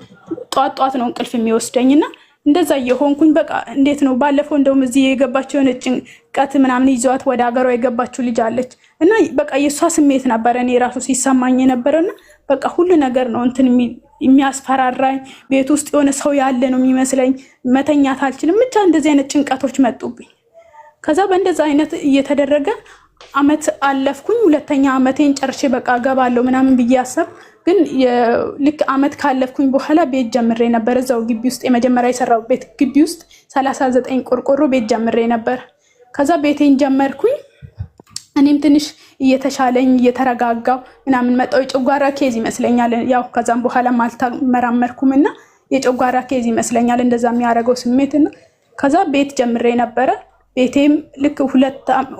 ጧት ነው እንቅልፍ የሚወስደኝና እንደዛ እየሆንኩኝ በቃ እንዴት ነው ባለፈው እንደውም እዚህ የገባችው የሆነ ጭንቀት ምናምን ይዟት ወደ ሀገሯ የገባችው ልጅ አለች እና በቃ የሷ ስሜት ነበር እኔ ራሱ ሲሰማኝ የነበረና በቃ ሁሉ ነገር ነው እንትን የሚያስፈራራኝ። ቤት ውስጥ የሆነ ሰው ያለ ነው የሚመስለኝ። መተኛት አልችልም። ብቻ እንደዚህ አይነት ጭንቀቶች መጡብኝ። ከዛ በእንደዛ አይነት እየተደረገ አመት አለፍኩኝ። ሁለተኛ አመቴን ጨርሼ በቃ ገባለሁ ምናምን ብዬ አሰብ ግን ልክ አመት ካለፍኩኝ በኋላ ቤት ጀምሬ ነበር እዛው ግቢ ውስጥ የመጀመሪያ የሰራው ቤት ግቢ ውስጥ 39 ቆርቆሮ ቤት ጀምሬ ነበር። ከዛ ቤቴን ጀመርኩኝ። እኔም ትንሽ እየተሻለኝ እየተረጋጋው ምናምን መጣው። የጨጓራ ኬዝ ይመስለኛል ያው ከዛም በኋላ አልተመራመርኩምና የጨጓራ ኬዝ ይመስለኛል እንደዛ የሚያደርገው ስሜትና ከዛ ቤት ጀምሬ ነበረ። ቤቴም ልክ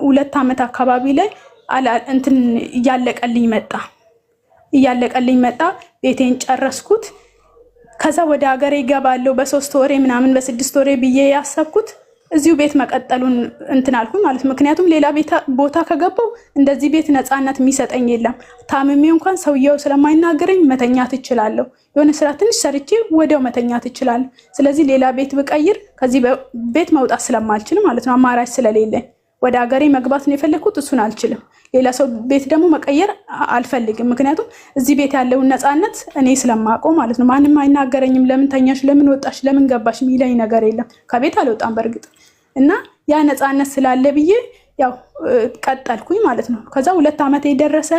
ሁለት አመት አካባቢ ላይ እንትን እያለቀልኝ መጣ። ቤቴን ጨረስኩት። ከዛ ወደ ሀገሬ ይገባለሁ በ3 ወሬ ምናምን በ6 ወሬ ብዬ ያሰብኩት እዚሁ ቤት መቀጠሉን እንትን አልኩኝ ማለት ነው። ምክንያቱም ሌላ ቦታ ከገባው እንደዚህ ቤት ነፃነት የሚሰጠኝ የለም። ታምሜ እንኳን ሰውየው ስለማይናገረኝ መተኛት እችላለሁ። የሆነ ስራ ትንሽ ሰርቼ ወዲያው መተኛት እችላለሁ። ስለዚህ ሌላ ቤት ብቀይር ከዚህ ቤት መውጣት ስለማልችል ማለት ነው አማራጭ ስለሌለኝ ወደ ሀገሬ መግባት ነው የፈለኩት። እሱን አልችልም። ሌላ ሰው ቤት ደግሞ መቀየር አልፈልግም። ምክንያቱም እዚህ ቤት ያለውን ነፃነት እኔ ስለማውቀው ማለት ነው። ማንም አይናገረኝም። ለምን ተኛሽ፣ ለምን ወጣሽ፣ ለምን ገባሽ የሚለኝ ነገር የለም። ከቤት አልወጣም በእርግጥ እና ያ ነፃነት ስላለ ብዬ ያው ቀጠልኩኝ ማለት ነው። ከዛ 2 አመት ደረሰ።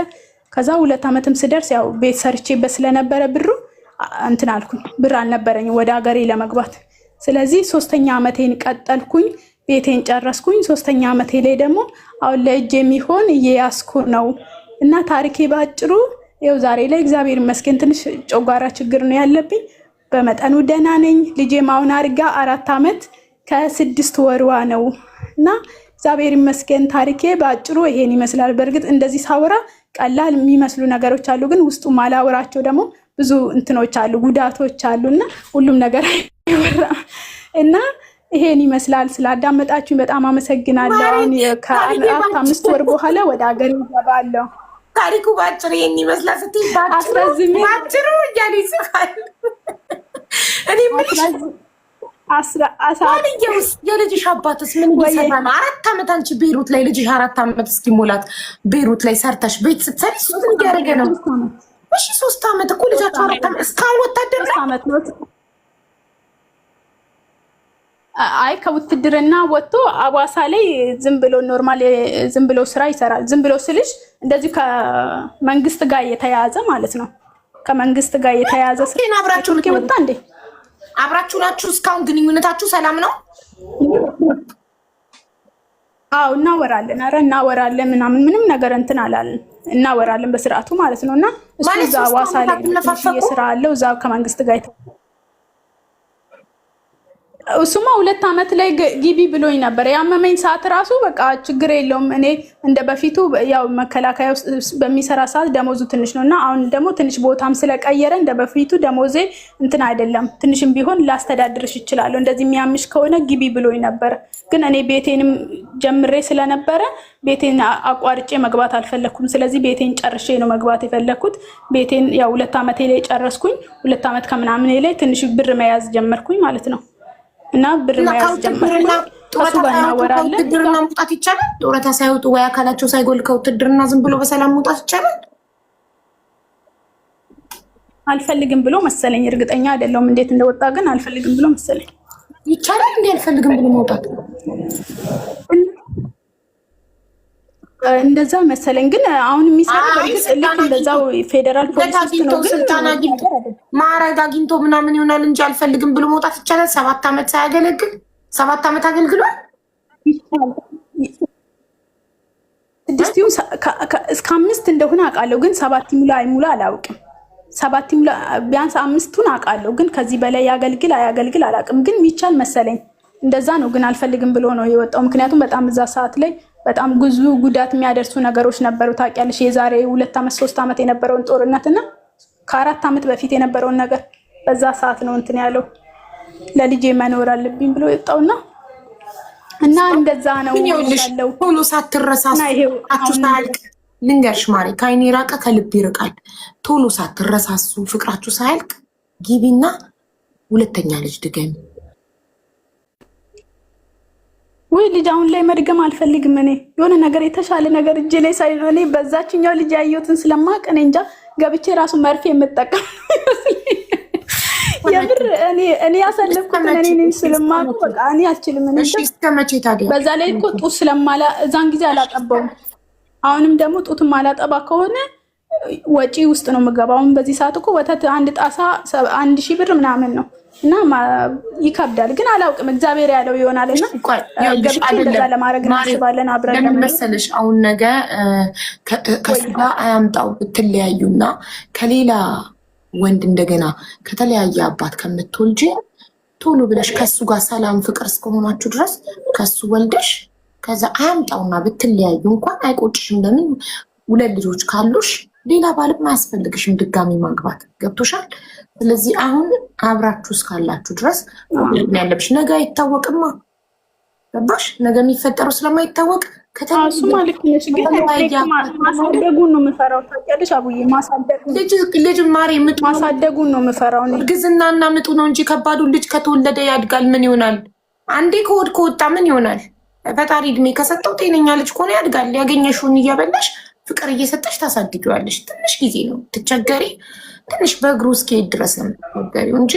ከዛ 2 አመትም ስደርስ ያው ቤት ሰርቼበት ስለነበረ ብሩ እንትን አልኩኝ። ብር አልነበረኝም ወደ ሀገሬ ለመግባት። ስለዚህ 3ኛ አመቴን ቀጠልኩኝ። ቤቴን ጨረስኩኝ። 3ኛ አመቴ ላይ ደግሞ አሁን ለእጅ የሚሆን እየያዝኩ ነው እና ታሪኬ ባጭሩ ይኸው ዛሬ ላይ እግዚአብሔር ይመስገን ትንሽ ጨጓራ ችግር ነው ያለብኝ። በመጠኑ ደህና ነኝ። ልጄም አሁን አድጋ 4 አመት ከ6 ወርዋ ነው እና እግዚአብሔር ይመስገን ታሪኬ ባጭሩ ይሄን ይመስላል። በእርግጥ እንደዚህ ሳወራ ቀላል የሚመስሉ ነገሮች አሉ፣ ግን ውስጡ ማላወራቸው ደግሞ ብዙ እንትኖች አሉ፣ ጉዳቶች አሉና ሁሉም ነገር አይወራም እና ይሄን ይመስላል። ስላዳመጣችሁኝ በጣም አመሰግናለሁ። አሁን ከ4-5 ወር በኋላ ወደ ሀገር ይገባለሁ። ታሪኩ ባጭሩ ይሄን ይመስላል ስትይ ባጭሩ እያሉ ይጽፋል። እኔ የልጅሽ አባትስ ምን እየሰራ ነው? 4 አመት አንቺ ቤሩት ላይ ልጅሽ 4 አመት እስኪሞላት ቤሩት ላይ ሰርተሽ ቤት ስትሰሪ ሱት እያደረገ ነው። እሺ 3 አመት እኮ ልጃቸው 4 አመት እስካሁን ወታደር ነው። አይ ከውትድርና ወጥቶ አዋሳ ላይ ዝም ብሎ ኖርማል ዝም ብሎ ስራ ይሰራል። ዝም ብሎ ስልሽ እንደዚህ ከመንግስት ጋር የተያያዘ ማለት ነው። ከመንግስት ጋር የተያያዘ ስራ አብራችሁ ወጣ እንዴ? አብራችሁ ናችሁ? እስካሁን ግንኙነታችሁ ሰላም ነው? አዎ እናወራለን። ኧረ እናወራለን ምናምን ምንም ነገር እንትን አላለን። እናወራለን በስርዓቱ ማለት ነውና እሱ እዛ አዋሳ ላይ ስራ አለው እዛ ከመንግስት ጋር እሱማ 2 አመት ላይ ግቢ ብሎኝ ነበር። ያመመኝ ሰዓት ራሱ በቃ ችግር የለውም እኔ እንደ በፊቱ ያው መከላከያ ውስጥ በሚሰራ ሰዓት ደሞዙ ትንሽ ነውና አሁን ደግሞ ትንሽ ቦታም ስለቀየረ እንደ በፊቱ ደሞዜ እንትን አይደለም። ትንሽም ቢሆን ላስተዳድርሽ ይችላል። እንደዚህ የሚያምሽ ከሆነ ግቢ ብሎኝ ነበር። ግን እኔ ቤቴንም ጀምሬ ስለነበረ ቤቴን አቋርጬ መግባት አልፈለኩም። ስለዚህ ቤቴን ጨርሼ ነው መግባት የፈለኩት። ቤቴን ያው 2 አመቴ ላይ ጨረስኩኝ። 2 አመት ከምናምን ላይ ትንሽ ብር መያዝ ጀመርኩኝ ማለት ነው። እና ብር መያዝ ጀመርኩኝ። እሱ ጋር እናወራለን። ውትድርና መውጣት ይቻላል? ጡረታ ሳይወጡ ወይ አካላቸው ሳይጎል ከውትድርና ዝም ብሎ በሰላም መውጣት ይቻላል? አልፈልግም ብሎ መሰለኝ። እርግጠኛ አይደለሁም እንዴት እንደወጣ ግን አልፈልግም ብሎ መሰለኝ። ይቻላል እንዴ? አልፈልግም ብሎ መውጣት እንደዛ መሰለኝ። ግን አሁን የሚሰራው በርግጥ ልክ እንደዛው ፌደራል ፖሊስ ነው። ስልጣን አግኝቶ ማዕረግ አግኝቶ ምናምን ይሆናል እንጂ አልፈልግም ብሎ መውጣት ይቻላል? 7 አመት ሳያገለግል 7 አመት አገልግሏል። እስከ 5 እንደሆነ አውቃለሁ። ግን 7 ይሙላ አይሙላ አላውቅም። 7 ይሙላ ቢያንስ 5ቱን አውቃለሁ። ግን ከዚህ በላይ ያገልግል አያገልግል አላውቅም። ግን የሚቻል መሰለኝ እንደዛ ነው። ግን አልፈልግም ብሎ ነው የወጣው። ምክንያቱም በጣም እዛ ሰዓት ላይ በጣም ብዙ ጉዳት የሚያደርሱ ነገሮች ነበሩ። ታውቂያለሽ የዛሬ 2 ዓመት 3 ዓመት የነበረውን ጦርነት እና ከ4 ዓመት በፊት የነበረውን ነገር በዛ ሰዓት ነው እንትን ያለው ለልጄ መኖር አለብኝ ብሎ የወጣውና እና እንደዛ ነው ያለው። ቶሎ ሳትረሳሱ ሳያልቅ ልንገርሽ ማሪ፣ ከዓይኔ ራቀ ከልብ ይርቃል። ቶሎ ሳትረሳሱ ፍቅራችሁ ሳያልቅ ግቢና ሁለተኛ ልጅ ድገሚ። ወይ ልጅ አሁን ላይ መድገም አልፈልግም። እኔ የሆነ ነገር የተሻለ ነገር እጄ ላይ ሳይሆን እኔ በዛችኛው ልጅ ያየሁትን ስለማቅ እኔ እንጃ ገብቼ ራሱ መርፌ የምጠቀም የምር እኔ ያሳለፍኩትን እኔ ስለማቅ በቃ እኔ አልችልም። እኔ እስከመቼ ታዲያ? በዛ ላይ እኮ ጡት ስለማላ እዛን ጊዜ አላጠባውም። አሁንም ደግሞ ጡት ማላጠባ ከሆነ ወጪ ውስጥ ነው የምገባው። አሁን በዚህ ሰዓት እኮ ወተት አንድ ጣሳ 1000 ብር ምናምን ነው እና ይከብዳል። ግን አላውቅም እግዚአብሔር ያለው ይሆናልና ገብቼ እንደዛ ለማድረግ እናስባለን አብረን። ለምን መሰለሽ አሁን ነገ ከሱ ጋር አያምጣው ብትለያዩና ከሌላ ወንድ እንደገና ከተለያየ አባት ከምትወልጂ ቶሎ ብለሽ ከሱ ጋር ሰላም ፍቅር እስከሆናችሁ ድረስ ከሱ ወልደሽ ከዛ አያምጣውና ብትለያዩ እንኳን አይቆጭሽም። ለምን 2 ልጆች ካሉሽ ሌላ ባልም አያስፈልግሽም ድጋሚ ማግባት። ገብቶሻል? ስለዚህ አሁን አብራችሁ እስካላችሁ ድረስ ያለብሽ ነገ አይታወቅማ። ገባሽ? ነገ የሚፈጠረው ስለማይታወቅ እሱ ማለት ማሳደጉን ነው የምፈራው። ታውቂያለሽ አቡዬ፣ ልጅ ማሪ ማሳደጉን ነው የምፈራው። እርግዝናና ምጡ ነው እንጂ ከባዱ ልጅ ከተወለደ ያድጋል። ምን ይሆናል? አንዴ ከወድ ከወጣ ምን ይሆናል? ፈጣሪ እድሜ ከሰጠው ጤነኛ ልጅ ከሆነ ያድጋል። ያገኘሽውን እያበላሽ ፍቅር እየሰጠሽ ታሳድጊዋለሽ። ትንሽ ጊዜ ነው ትቸገሪ። ትንሽ በእግሩ እስኪሄድ ድረስ ነው የምትቸገሪው እንጂ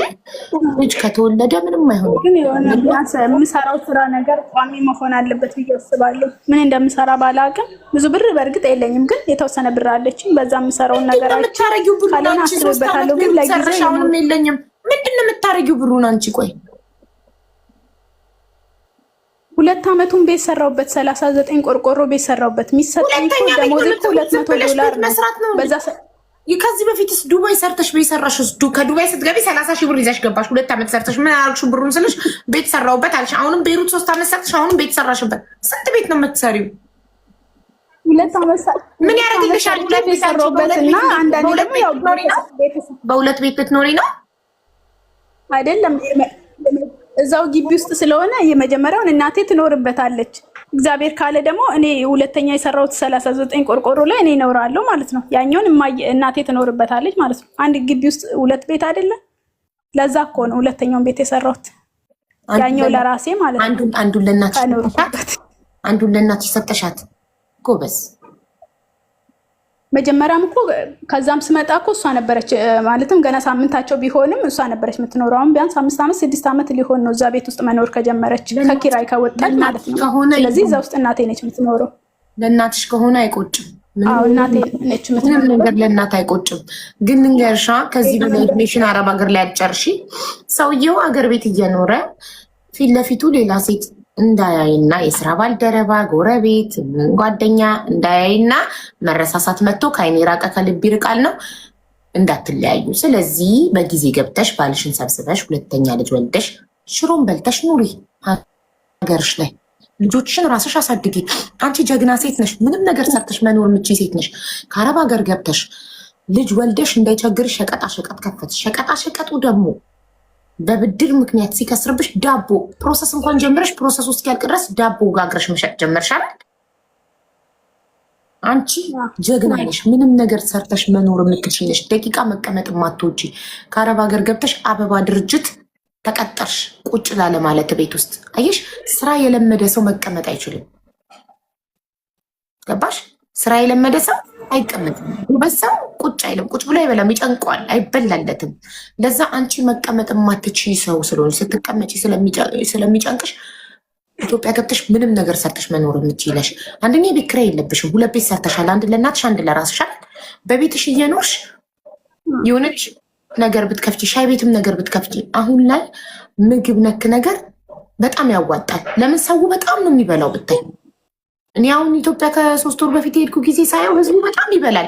ልጅ ከተወለደ ምንም አይሆንም። ግን የሆነ የምሰራው ስራ ነገር ቋሚ መሆን አለበት ብዬ አስባለሁ። ምን እንደምሰራ ባላውቅም ብዙ ብር በእርግጥ የለኝም፣ ግን የተወሰነ ብር አለችኝ። በዛ የምሰራውን ነገር የምታረጊው ብሩ አስብበታለሁ። ግን ለጊዜው አሁንም የለኝም። ምንድን ነው የምታረጊው ብሩን አንቺ? ቆይ 2 ዓመቱን ቤት ሰራውበት 39 ቆርቆሮ ቤት ሰራውበት። የሚሰጠኝ ደሞዝ እኮ $200 ነው። በዛ ከዚህ በፊትስ ዱባይ ሰርተሽ ቤት ሰራሽ? ከዱባይ ስትገቢ 30,000 ብር ይዘሽ ገባሽ። 2 ዓመት ሰርተሽ ምን አልኩሽ? ብሩን ስልሽ ቤት ሰራውበት አልሽ። አሁንም ቤሩት 3 ዓመት ሰርተሽ አሁንም ቤት ሰራሽበት። ስንት ቤት ነው የምትሰሪው? 2 ዓመት ምን ያደርግልሻል? 2 ቤት ሰራውበት እና አንዳንዴ ደግሞ ያው በሁለት ቤት ልትኖሪ ነው አይደለም? እዛው ግቢ ውስጥ ስለሆነ የመጀመሪያውን እናቴ ትኖርበታለች። እግዚአብሔር ካለ ደግሞ እኔ ሁለተኛ የሰራሁት 39 ቆርቆሮ ላይ እኔ እኖራለሁ ማለት ነው። ያኛውን እናቴ ትኖርበታለች ማለት ነው። አንድ ግቢ ውስጥ 2 ቤት አይደለም? ለዛ እኮ ነው ሁለተኛውን ቤት የሰራሁት። ያኛው ለራሴ ማለት ነው። አንዱን ለእናትሽ ሰጠሻት። ጎበዝ። መጀመሪያም እኮ ከዛም ስመጣ እኮ እሷ ነበረች ማለትም ገና ሳምንታቸው ቢሆንም እሷ ነበረች የምትኖረው። አሁን ቢያንስ 5 ዓመት 6 ዓመት ሊሆን ነው እዛ ቤት ውስጥ መኖር ከጀመረች ከኪራይ ከወጣች ማለት ነው። ስለዚህ እዛ ውስጥ እናቴ ነች የምትኖረው። ለእናትሽ ከሆነ አይቆጭም። አዎ እናቴ ነች የምትኖረው። ነገር ለእናት አይቆጭም። ግን እንገርሻ ከዚህ በላይ እድሜሽን አረብ ሀገር ላይ አትጨርሺ። ሰውየው ሀገር ቤት እየኖረ ፊት ለፊቱ ሌላ ሴት እንዳያይና የስራ ባልደረባ ጎረቤት ጓደኛ እንዳያይና መረሳሳት መጥቶ ከዓይኔ ራቀ ከልብ ይርቃል ነው እንዳትለያዩ። ስለዚህ በጊዜ ገብተሽ ባልሽን ሰብስበሽ ሁለተኛ ልጅ ወልደሽ ሽሮን በልተሽ ኑሪ ሀገርሽ ላይ። ልጆችሽን ራስሽ አሳድጊ። አንቺ ጀግና ሴት ነሽ። ምንም ነገር ሰርተሽ መኖር የምትችይ ሴት ነሽ። ከአረብ ሀገር ገብተሽ ልጅ ወልደሽ እንዳይቸግርሽ ሸቀጣ ሸቀጥ ከፈትሽ። ሸቀጣ ሸቀጡ ደግሞ በብድር ምክንያት ሲከስርብሽ ዳቦ ፕሮሰስ እንኳን ጀምረሽ ፕሮሰስ ውስጥ ያልቅ ድረስ ዳቦ ጋግረሽ መሸጥ ጀመርሻል። አንቺ ጀግና ነሽ። ምንም ነገር ሰርተሽ መኖር የምትችይ ነሽ። ደቂቃ መቀመጥ ማትወጂ ከአረብ ሀገር ገብተሽ አበባ ድርጅት ተቀጠርሽ ቁጭ ላለ ማለት ቤት ውስጥ አየሽ። ስራ የለመደ ሰው መቀመጥ አይችልም። ገባሽ? ስራ የለመደ ሰው አይቀመጥም። በሰው ቁጭ አይልም። ቁጭ ብሎ አይበላም፣ ይጨንቋል፣ አይበላለትም። ለዛ አንቺ መቀመጥ ማትችይ ሰው ስለሆነ ስትቀመጪ ስለሚጨንቅሽ ኢትዮጵያ ገብተሽ ምንም ነገር ሰርተሽ መኖር የምትችይ ነሽ። አንደኛ የቤት ኪራይ የለብሽም። 2 ቤት ሰርተሻል። አንድ ለእናትሽ፣ አንድ ለራስሽ። በቤትሽ እየኖርሽ የሆነች ነገር ብትከፍቺ፣ ሻይ ቤትም ነገር ብትከፍቺ፣ አሁን ላይ ምግብ ነክ ነገር በጣም ያዋጣል። ለምን ሰው በጣም ነው የሚበላው ብታይ። እኔ አሁን ኢትዮጵያ ከ3 ወር በፊት የሄድኩ ጊዜ ሳየው ህዝቡ በጣም ይበላል።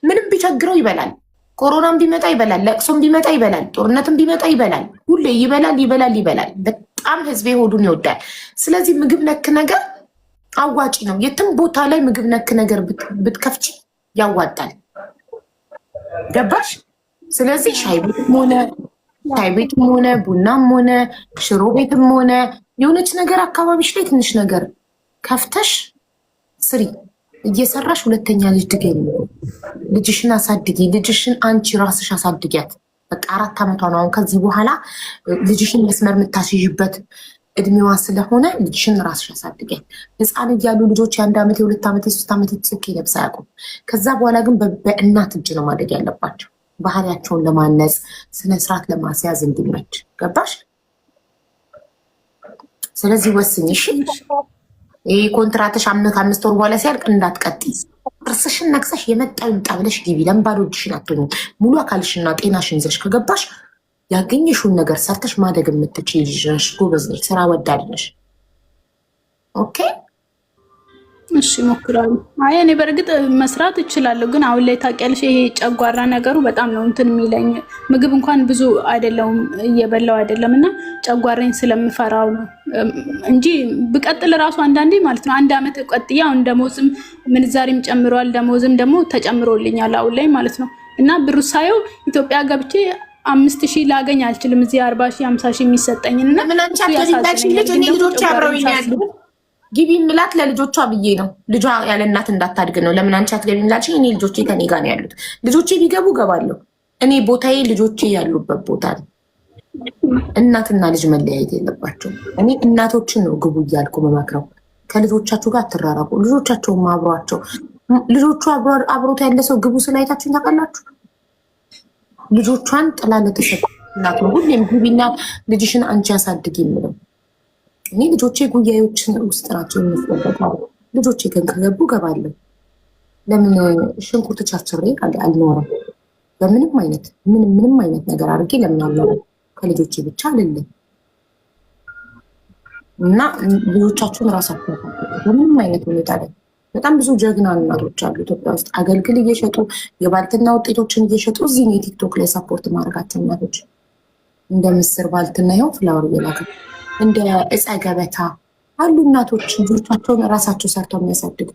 ምንም ቢቸግረው ይበላል። ኮሮናም ቢመጣ ይበላል። ለቅሶም ቢመጣ ይበላል። ጦርነትም ቢመጣ ይበላል። ሁሌ ይበላል፣ ይበላል፣ ይበላል። በጣም ህዝቤ ሆዱን ይወዳል። ስለዚህ ምግብ ነክ ነገር አዋጪ ነው። የትም ቦታ ላይ ምግብ ነክ ነገር ብትከፍቺ ያዋጣል። ገባሽ? ስለዚህ ሻይ ቤትም ሆነ ቡናም ሆነ ሽሮ ቤትም ሆነ የሆነች ነገር አካባቢሽ ላይ ትንሽ ነገር ከፍተሽ ስሪ። እየሰራሽ ሁለተኛ ልጅ ድገኝ። ልጅሽን አሳድጊ። ልጅሽን አንቺ ራስሽ አሳድጊያት። በቃ 4 ዓመቷ ነው አሁን። ከዚህ በኋላ ልጅሽን መስመር የምታስይዥበት እድሜዋ ስለሆነ ልጅሽን ራስሽ አሳድጊያት። ህፃን እያሉ ልጆች የ1 ዓመት የ2 ዓመት የ3 ዓመት የተሰኪ ለብሳ አያውቁም። ከዛ በኋላ ግን በእናት እጅ ነው ማደግ ያለባቸው፣ ባህሪያቸውን ለማነጽ ስነስርዓት ለማስያዝ እንዲመች። ገባሽ? ስለዚህ ወስኝ። እሺ ይህ ኮንትራትሽ 5 ወር በኋላ ሲያልቅ እንዳትቀጥይ። ጥርስሽን ነክሰሽ የመጣው ይምጣ ብለሽ ግቢ። ለምባዶ እጅሽን አትሆኚ። ሙሉ አካልሽና ጤናሽን ይዘሽ ከገባሽ ያገኘሽውን ነገር ሰርተሽ ማደግ የምትችይ ልጅ ነሽ። ጎበዝ ነሽ። ስራ ወዳድ ነሽ። ኦኬ እሺ ሞክራለሁ። አይ እኔ በእርግጥ መስራት እችላለሁ፣ ግን አሁን ላይ ታውቂያለሽ ይሄ ጨጓራ ነገሩ በጣም ነው እንትን የሚለኝ። ምግብ እንኳን ብዙ አይደለም እየበላው አይደለም እና ጨጓራኝ ስለምፈራው ነው እንጂ ብቀጥል ራሱ አንዳንዴ ማለት ነው 1 ዓመት ቀጥያ አሁን ደሞዝም ምንዛሬም ጨምሯል፣ ደሞዝም ደግሞ ተጨምሮልኛል አሁን ላይ ማለት ነው። እና ብሩ ሳየው ኢትዮጵያ ገብቼ 5000 ላገኝ አልችልም። እዚህ 40,000 50,000 የሚሰጠኝ እና ምን አንቺ አትገቢላችሁ ልጅ። እኔ ልጆች አብረውኝ ያሉ ግቢ ምላት ለልጆቿ ብዬ ነው። ልጇ ያለ እናት እንዳታድግ ነው። ለምን አንቺ አትገቢም ላልሽኝ፣ እኔ ልጆቼ ከኔ ጋር ነው ያሉት። ልጆቼ ቢገቡ ገባለሁ። እኔ ቦታዬ ልጆቼ ያሉበት ቦታ ነው። እናትና ልጅ መለያየት የለባቸው። እኔ እናቶችን ነው ግቡ እያልኩ መመክረው። ከልጆቻችሁ ጋር አትራራቁ። ልጆቻቸውን አብሯቸው። ልጆቹ አብሮት ያለ ሰው ግቡ ስላይታችሁን ታውቃላችሁ። ልጆቿን ጥላ ለተሰጠ እናት ነው ሁሌም ግቢና ልጅሽን አንቺ አሳድጊ የምለው። እኔ ልጆቼ ጉያዮችን ውስጥ ናቸው የሚፈለገው። ልጆቼ ግን ከገቡ ገባለሁ። ለምን ሽንኩርት ቻርቸሬ አልኖረም? በምንም አይነት ምንም አይነት ነገር አድርጌ ለምን አልኖረም? ከልጆቼ ብቻ አልልም። እና ልጆቻችሁን ራሳችሁ በምንም አይነት ሁኔታ ላይ በጣም ብዙ ጀግና እናቶች አሉ ኢትዮጵያ ውስጥ አገልግል እየሸጡ የባልትና ውጤቶችን እየሸጡ እዚህ ቲክቶክ ላይ ሰፖርት ማድረጋቸው እናቶች እንደ ምስር ባልትና ይኸው ፍላወር እየላከ እንደ እፀ ገበታ አሉ እናቶች ልጆቻቸውን ራሳቸው ሰርተው የሚያሳድጉ።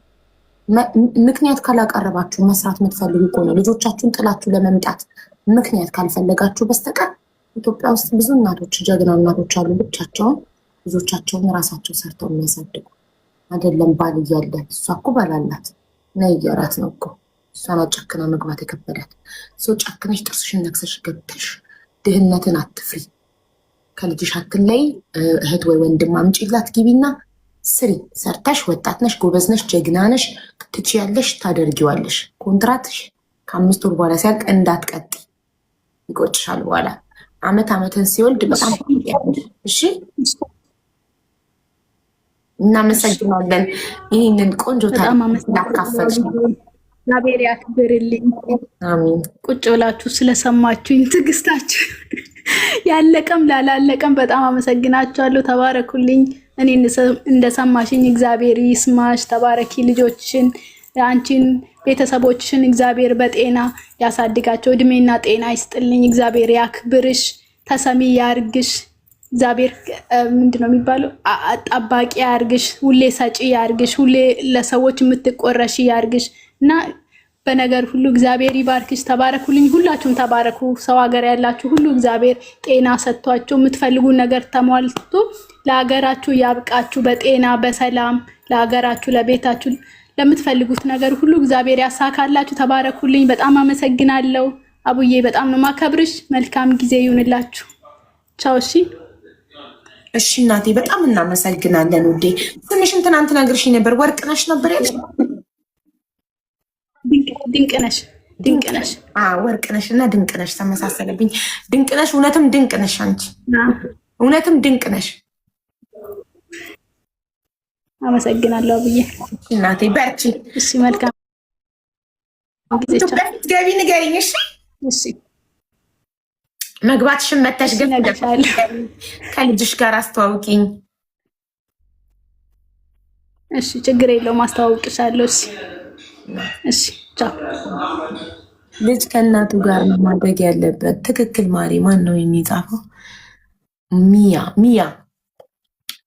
ምክንያት ካላቀረባችሁ መስራት የምትፈልጉ ከሆነ ልጆቻችሁን ጥላችሁ ለመምጣት ምክንያት ካልፈለጋችሁ በስተቀር ኢትዮጵያ ውስጥ ብዙ እናቶች ጀግና እናቶች አሉ ብቻቸውን ልጆቻቸውን ራሳቸው ሰርተው የሚያሳድጉ። አይደለም ባል እያለ እሷ እኮ ባል አላት ነይ እያላት ነው እኮ እሷን ጨክና መግባት የከበዳት ሰው። ጨክነሽ ጥርስሽን ነክሰሽ ገብተሽ ድህነትን አትፍሪ። ከልጅሽ አትለይ። እህት ወይ ወንድም አምጪላት ግቢና ስሪ። ሰርተሽ ወጣት ነሽ፣ ጎበዝ ነሽ፣ ጀግና ነሽ፣ ትችያለሽ፣ ታደርጊዋለሽ። ኮንትራትሽ ከ5 ወር በኋላ ሲያልቅ እንዳትቀጥ ይቆጭሻል። በኋላ ዓመትን ሲወልድ በጣም እሺ። እናመሰግናለን ይህንን ቆንጆ ታሪክ ላካፈልሽ። እግዚአብሔር ያክብርልኝ። አሜን። ቁጭ ብላችሁ ስለሰማችሁኝ ትዕግስታችሁ ያለቀም ላላለቀም በጣም አመሰግናችኋለሁ። ተባረኩልኝ። እኔ እንደሰማሽኝ እግዚአብሔር ይስማሽ። ተባረኪ። ልጆችሽን፣ አንቺን፣ ቤተሰቦችሽን እግዚአብሔር በጤና ያሳድጋቸው። እድሜና ጤና ይስጥልኝ። እግዚአብሔር ያክብርሽ። ተሰሚ ያርግሽ። እግዚአብሔር ምንድነው የሚባለው? ጠባቂ ያርግሽ። ሁሌ ሰጪ ያርግሽ። ሁሌ ለሰዎች የምትቆረሽ ያርግሽ እና በነገር ሁሉ እግዚአብሔር ይባርክሽ። ተባረኩልኝ። ሁላችሁም ተባረኩ። ሰው ሀገር ያላችሁ ሁሉ እግዚአብሔር ጤና ሰጥቷችሁ የምትፈልጉ ነገር ተሟልቶ ለሀገራችሁ ያብቃችሁ። በጤና በሰላም ለሀገራችሁ፣ ለቤታችሁ፣ ለምትፈልጉት ነገር ሁሉ እግዚአብሔር ያሳካላችሁ። ተባረኩልኝ። በጣም አመሰግናለሁ። አቡዬ በጣም ነው ማከብርሽ። መልካም ጊዜ ይሁንላችሁ። ቻው። እሺ እሺ እናቴ በጣም እናመሰግናለን ውዴ። ትንሽም ትናንት ነግርሽኝ ነበር። ወርቅነሽ ነበር ያልሽ? ድንቅነሽ። ድንቅነሽ ወርቅነሽ እና ድንቅነሽ ተመሳሰለብኝ። ድንቅነሽ እውነትም ድንቅነሽ። አንቺ እውነትም ድንቅነሽ። አመሰግናለሁ ብዬ እናቴ በርቺ። እሺ መልካም ጊዜ። ገቢ ንገሪኝ። እሺ እሺ መግባትሽን መተሽ ግን ከልጅሽ ጋር አስተዋውቂኝ። እሺ ችግር የለውም አስተዋውቅሻለሁ። እሺ እሺ ቻው። ልጅ ከእናቱ ጋር ማድረግ ያለበት ትክክል። ማሪ ማን ነው የሚጻፈው? ሚያ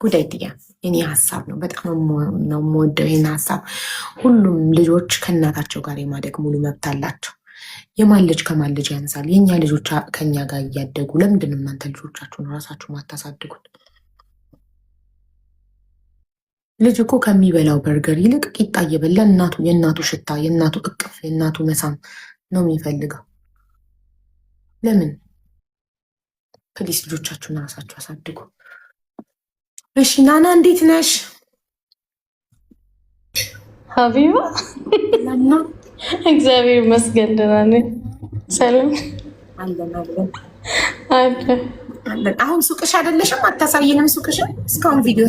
ጉድ አይዲያ የኔ ሀሳብ ነው። በጣም ነው የምወደው ይህን ሀሳብ። ሁሉም ልጆች ከእናታቸው ጋር የማደግ ሙሉ መብት አላቸው። የማን ልጅ ከማን ልጅ ያንሳል? የእኛ ልጆች ከኛ ጋር እያደጉ ለምንድን ነው እናንተ ልጆቻችሁን ራሳችሁ ማታሳድጉት? ልጅ እኮ ከሚበላው በርገር ይልቅ ቂጣ እየበላ የእናቱ ሽታ፣ የእናቱ እቅፍ፣ የእናቱ መሳም ነው የሚፈልገው። ለምን? ፕሊስ ልጆቻችሁን ራሳችሁ አሳድጉ። እሺ ናና እንዴት ነሽ? ሀቢባ ናና እግዚአብሔር ይመስገን ደህና ነኝ። ሰላም አለን አለ። አሁን ሱቅሽ አይደለሽም? አታሳይንም ሱቅሽን? እስካሁን ቪዲዮ